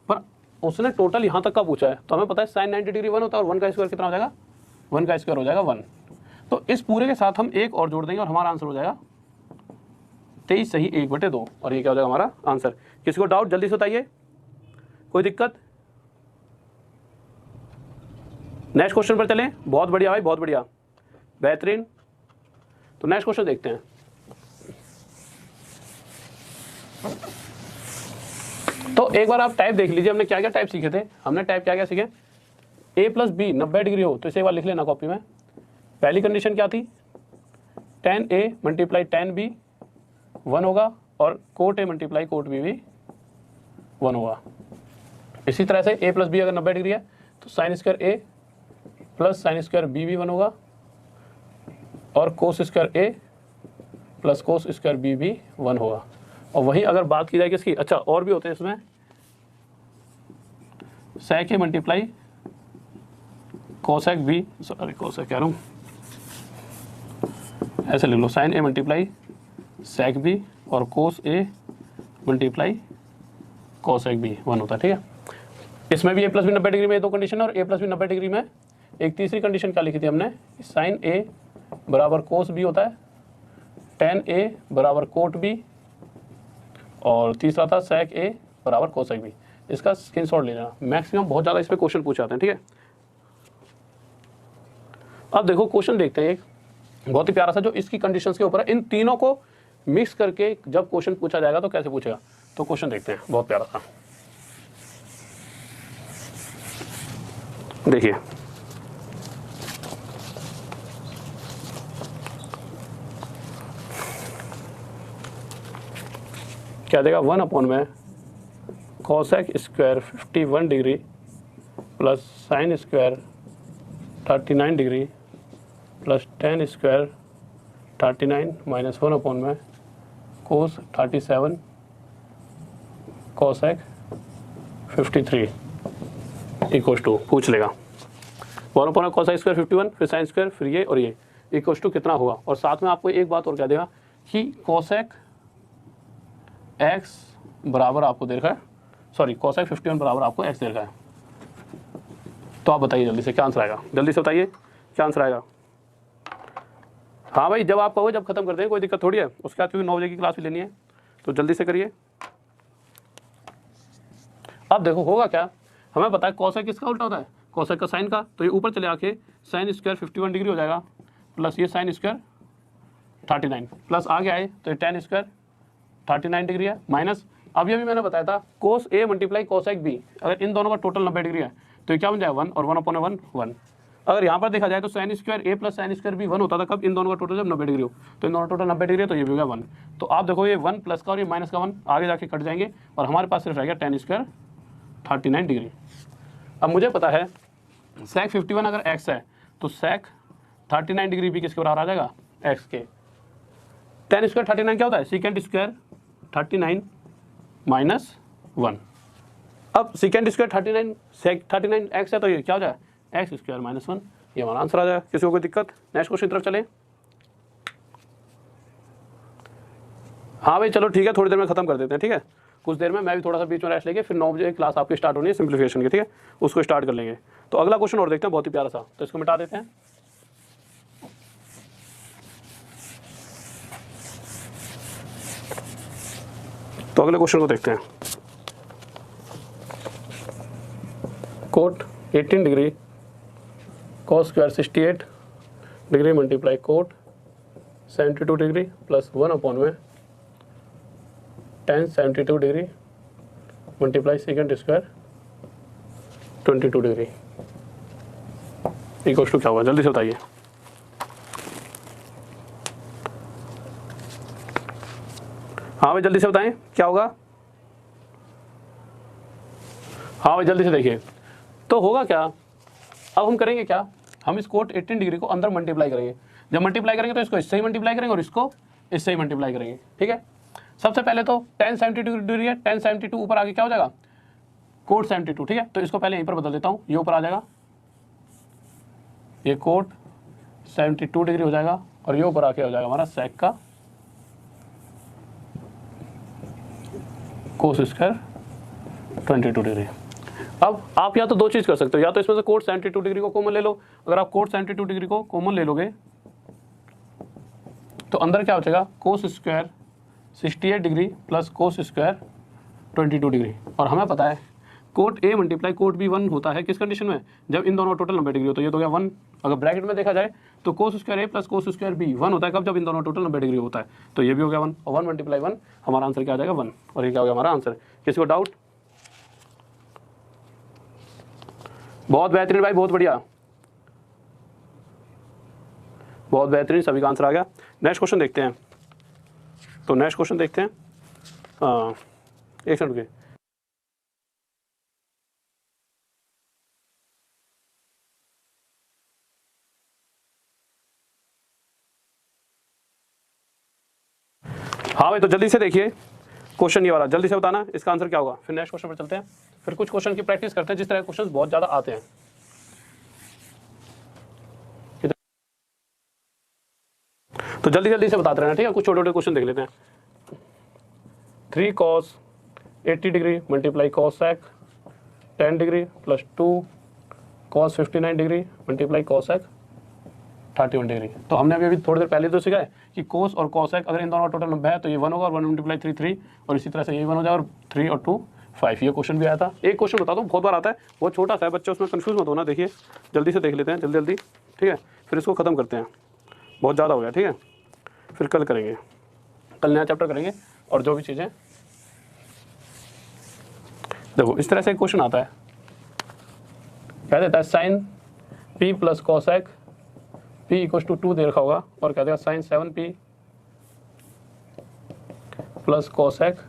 पर उसने टोटल यहाँ तक का पूछा है, तो हमें पता है साइन 90 डिग्री 1 होता है और 1 का स्क्वायर कितना हो जाएगा 1 का स्क्वायर हो जाएगा 1। तो इस पूरे के साथ हम एक और जोड़ देंगे और हमारा आंसर हो जाएगा 23 सही 1/2, और ये क्या हो जाएगा हमारा आंसर। किसी को डाउट जल्दी से बताइए, कोई दिक्कत। नेक्स्ट क्वेश्चन पर चलें। बहुत बढ़िया भाई, बहुत बढ़िया, बेहतरीन। तो नेक्स्ट क्वेश्चन देखते हैं। तो एक बार आप टाइप देख लीजिए, हमने क्या क्या टाइप सीखे थे। हमने टाइप क्या क्या सीखे, a प्लस बी 90 डिग्री हो तो इसे एक बार लिख लेना कॉपी में। पहली कंडीशन क्या थी, tan a multiply tan b 1 होगा और cot a multiply cot b भी 1 होगा। इसी तरह से a प्लस बी अगर 90 डिग्री है तो sine square a plus sine square b भी 1 होगा और cos square a plus cos square b भी 1 होगा। और वही अगर बात की जाए किसकी, अच्छा और भी होते हैं इसमें, sec a multiply cosec B, sorry cosec कह रहा हूँ, ऐसे लिख लो sine A multiply sec B और cos A multiply cosec B 1 होता है, ठीक है। इसमें भी ए प्लस बी 90 डिग्री में 2 कंडीशन है, और ए प्लस बी 90 डिग्री में एक तीसरी कंडीशन क्या लिखी थी हमने, साइन ए बराबर कोस बी होता है, टेन ए बराबर कोट बी, और तीसरा था सेक ए बराबर कोसेक बी। इसका स्क्रीनशॉट ले लेना, मैक्सिमम बहुत ज़्यादा इस पर क्वेश्चन पूछे जाते हैं, ठीक है। अब देखो क्वेश्चन देखते हैं एक बहुत ही प्यारा सा जो इसकी कंडीशंस के ऊपर है। इन तीनों को मिक्स करके जब क्वेश्चन पूछा जाएगा तो कैसे पूछेगा, तो क्वेश्चन देखते हैं बहुत प्यारा सा। देखिए क्या देगा, 1 अपॉन में cosec square 51 degree plus sine square 39 degree plus ten square 39 minus 1 upon में कोस 37 कोसेक 53 इक्वल्स टू, पूछ लेगा 1 अपॉन में कोसेक स्क्वायर 51 फिर साइन स्क्वायर फिर ये और ये इक्वल्स टू कितना होगा। और साथ में आपको एक बात और कह देगा कि कोसेक एक्स बराबर आपको दे रखा है, सॉरी कोसेक 51 बराबर आपको एक्स दे रखा है। तो आप बताइए जल्दी से क्या आंसर आएगा, जल्दी से बताइए क्या आंसर आएगा। हाँ भाई जब आप कहो जब खत्म कर दें, कोई दिक्कत थोड़ी है, उसके बाद क्योंकि 9 बजे की क्लास भी लेनी है, तो जल्दी से करिए। अब देखो होगा क्या, हमें पता है कोसेक किसका उल्टा होता है, कोसेक का साइन का, तो ये ऊपर चले आके साइन स्क्वायर 51 डिग्री हो जाएगा प्लस ये साइन स्क्वायर 39 प्लस आगे आए तो ये टेन स्क्वायर 39 डिग्री है माइनस, अभी अभी मैंने बताया था कोस ए मल्टीप्लाई कोसेक बी, अगर इन दोनों का टोटल 90 डिग्री है तो ये क्या बन जाए 1 और 1 अपॉन 1 1। अगर यहाँ पर देखा जाए तो साइन स्क्वायर ए प्लस साइन स्क्वायर बी 1 होता था, कब, इन दोनों का टोटल जब 90 डिग्री हो, तो इन दोनों टोटल 90 डिग्री है तो ये भी होगा 1। तो आप देखो ये 1 प्लस का और ये माइनस का 1 आगे जाके कट जाएंगे और हमारे पास सिर्फ रह गया टेन स्क्वायर 39 डिग्री। अब मुझे पता है सेक 51 अगर एक्स है तो सेक 39 डिग्री भी किसके बराबर आ जाएगा, एक्स के। टेन स्क्वायर 39 क्या होता है, सीकेंड स्क्वायर 39 माइनस 1। अब सीकेंड स्क्वायर 39 सेक 39 एक्स है तो ये क्या हो जाए एक्स स्क्वायर माइनस 1, ये हमारा आंसर आ जाएगा। किसी को कोई दिक्कत, नेक्स्ट क्वेश्चन की तरफ चले। हाँ भाई चलो ठीक है, थोड़ी देर में खत्म कर देते हैं, ठीक है, कुछ देर में मैं भी थोड़ा सा बीच में रेस्ट लेके फिर 9 बजे क्लास आपकी स्टार्ट होनी है सिंप्लीफिकेशन की, ठीक है, उसको स्टार्ट कर लेंगे। तो अगला क्वेश्चन और देखते हैं बहुत ही प्यारा सा, तो इसको मिटा देते हैं। तो अगले क्वेश्चन को देखते हैं, cot 18 degree cos square 68 degree multiply cot 72 degree plus 1 upon में tan 72 degree multiply second square 22 degree equals to क्या होगा, जल्दी से बताइए। हाँ भाई जल्दी से बताएं क्या होगा, हाँ भाई जल्दी से देखिए। तो होगा क्या, अब हम करेंगे क्या, हम इस कोट 18 डिग्री को अंदर मल्टीप्लाई करेंगे। जब मल्टीप्लाई करेंगे तो इसको इससे ही मल्टीप्लाई करेंगे और इसको इससे ही मल्टीप्लाई करेंगे, ठीक है। सबसे पहले तो टेन 72 डिग्री है, टेन 72 ऊपर आके क्या हो जाएगा कोट 72, ठीक है। तो इसको पहले यहीं पर बदल देता हूँ, ये ऊपर आ जाएगा, ये कोट 72 डिग्री हो जाएगा और ये ऊपर आके हो जाएगा हमारा सेक का कोस स्क्वायर 22 डिग्री। अब आप या तो दो चीज़ कर सकते हो, या तो इसमें से कोट 72 डिग्री को कॉमन ले लो। अगर आप कोट 72 डिग्री को कॉमन ले लोगे तो अंदर क्या हो जाएगा cos square 68 degree plus cos square 22 degree. और हमें पता है cot A multiply cot B 1 होता है किस कंडीशन में, जब इन दोनों टोटल 90 डिग्री हो, तो ये तो गया 1। अगर ब्रैकेट में देखा जाए तो कोस स्क्वायर ए प्लस कोस स्क्वायर बी 1 होता है कब, जब इन दोनों टोटल 90 डिग्री होता है, तो ये भी हो गया 1 और 1 मल्टीप्लाई 1 हमारा आंसर क्या आ जाएगा 1, और ये क्या हो गया हमारा आंसर। किसी को डाउट, बहुत बेहतरीन भाई, बहुत बढ़िया, बहुत बेहतरीन, सभी का आंसर आ गया। नेक्स्ट क्वेश्चन देखते हैं, तो नेक्स्ट क्वेश्चन देखते हैं, एक सेकंड के, हाँ भाई तो जल्दी से देखिए। क्वेश्चन ये वाला जल्दी से बताना इसका आंसर क्या होगा। फिर नेक्स्ट क्वेश्चन पर चलते हैं, फिर कुछ क्वेश्चन की प्रैक्टिस करते हैं जिस तरह के क्वेश्चन बहुत ज़्यादा आते हैं। तो जल्दी जल्दी से बताते रहना, ठीक है। कुछ छोटे छोटे क्वेश्चन देख लेते हैं। 3 cos 80 degree multiply cos sec 10 degree plus 2 cos 59 degree multiply cos sec 31 degree. तो हमने अभी थोड़ी देर पहले तो सीखा है कि cos और cos sec अगर इन दोनों का टोटल 90 है तो ये 1 होगा और 1 मल्टीप्लाई 3 3 और इसी तरह से ये 1 हो जाएगा और 3 और 2 5। ये क्वेश्चन भी आया था। एक क्वेश्चन बता दूँ बहुत बार आता है, बहुत छोटा सा है, बच्चे उसमें कन्फ्यूज मत होना। देखिए जल्दी से देख लेते हैं जल्दी जल्दी, ठीक है। फिर इसको ख़त्म करते हैं, बहुत ज़्यादा हो गया, ठीक है। फिर कल करेंगे, कल नया चैप्टर करेंगे और जो भी चीज़ें। देखो इस तरह से एक क्वेश्चन आता है, कह देता है sine p plus cosec p equal to 2 दे रखा होगा और कह देगा sine 7p plus cosec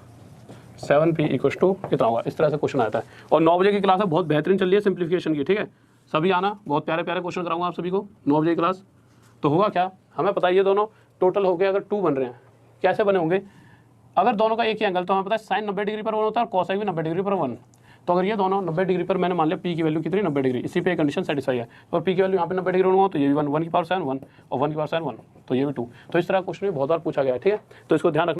7p equal to कितना होगा। इस तरह से क्वेश्चन आता है और 9 बजे की क्लास है, बहुत बेहतरीन चल रही है सिंप्लीफिकेशन की, ठीक है। सभी आना, बहुत प्यारे प्यारे क्वेश्चन कराऊंगा आप सभी को 9 बजे की क्लास। तो होगा क्या, हमें पता है ये दोनों टोटल हो गए अगर 2 बन रहे हैं, कैसे बने होंगे। अगर दोनों का एक ही एंगल, तो हमें पता है साइन 90 डिग्री पर 1 होता है और कॉसेक भी 90 डिग्री पर 1। तो अगर ये दोनों 90 डिग्री पर, मैंने मान लिया p की वैल्यू कितनी 90 डिग्री, इसी पे कंडीशन सेटिस्फाई है। और p की वैल्यू यहाँ पे 90 डिग्री होगा तो ये भी 1 की पावर 7 1 और 1 की पावर 7 1, तो ये भी 2। तो इस तरह क्वेश्चन भी बहुत बार पूछा गया है, ठीक है। तो इसको ध्यान रखना।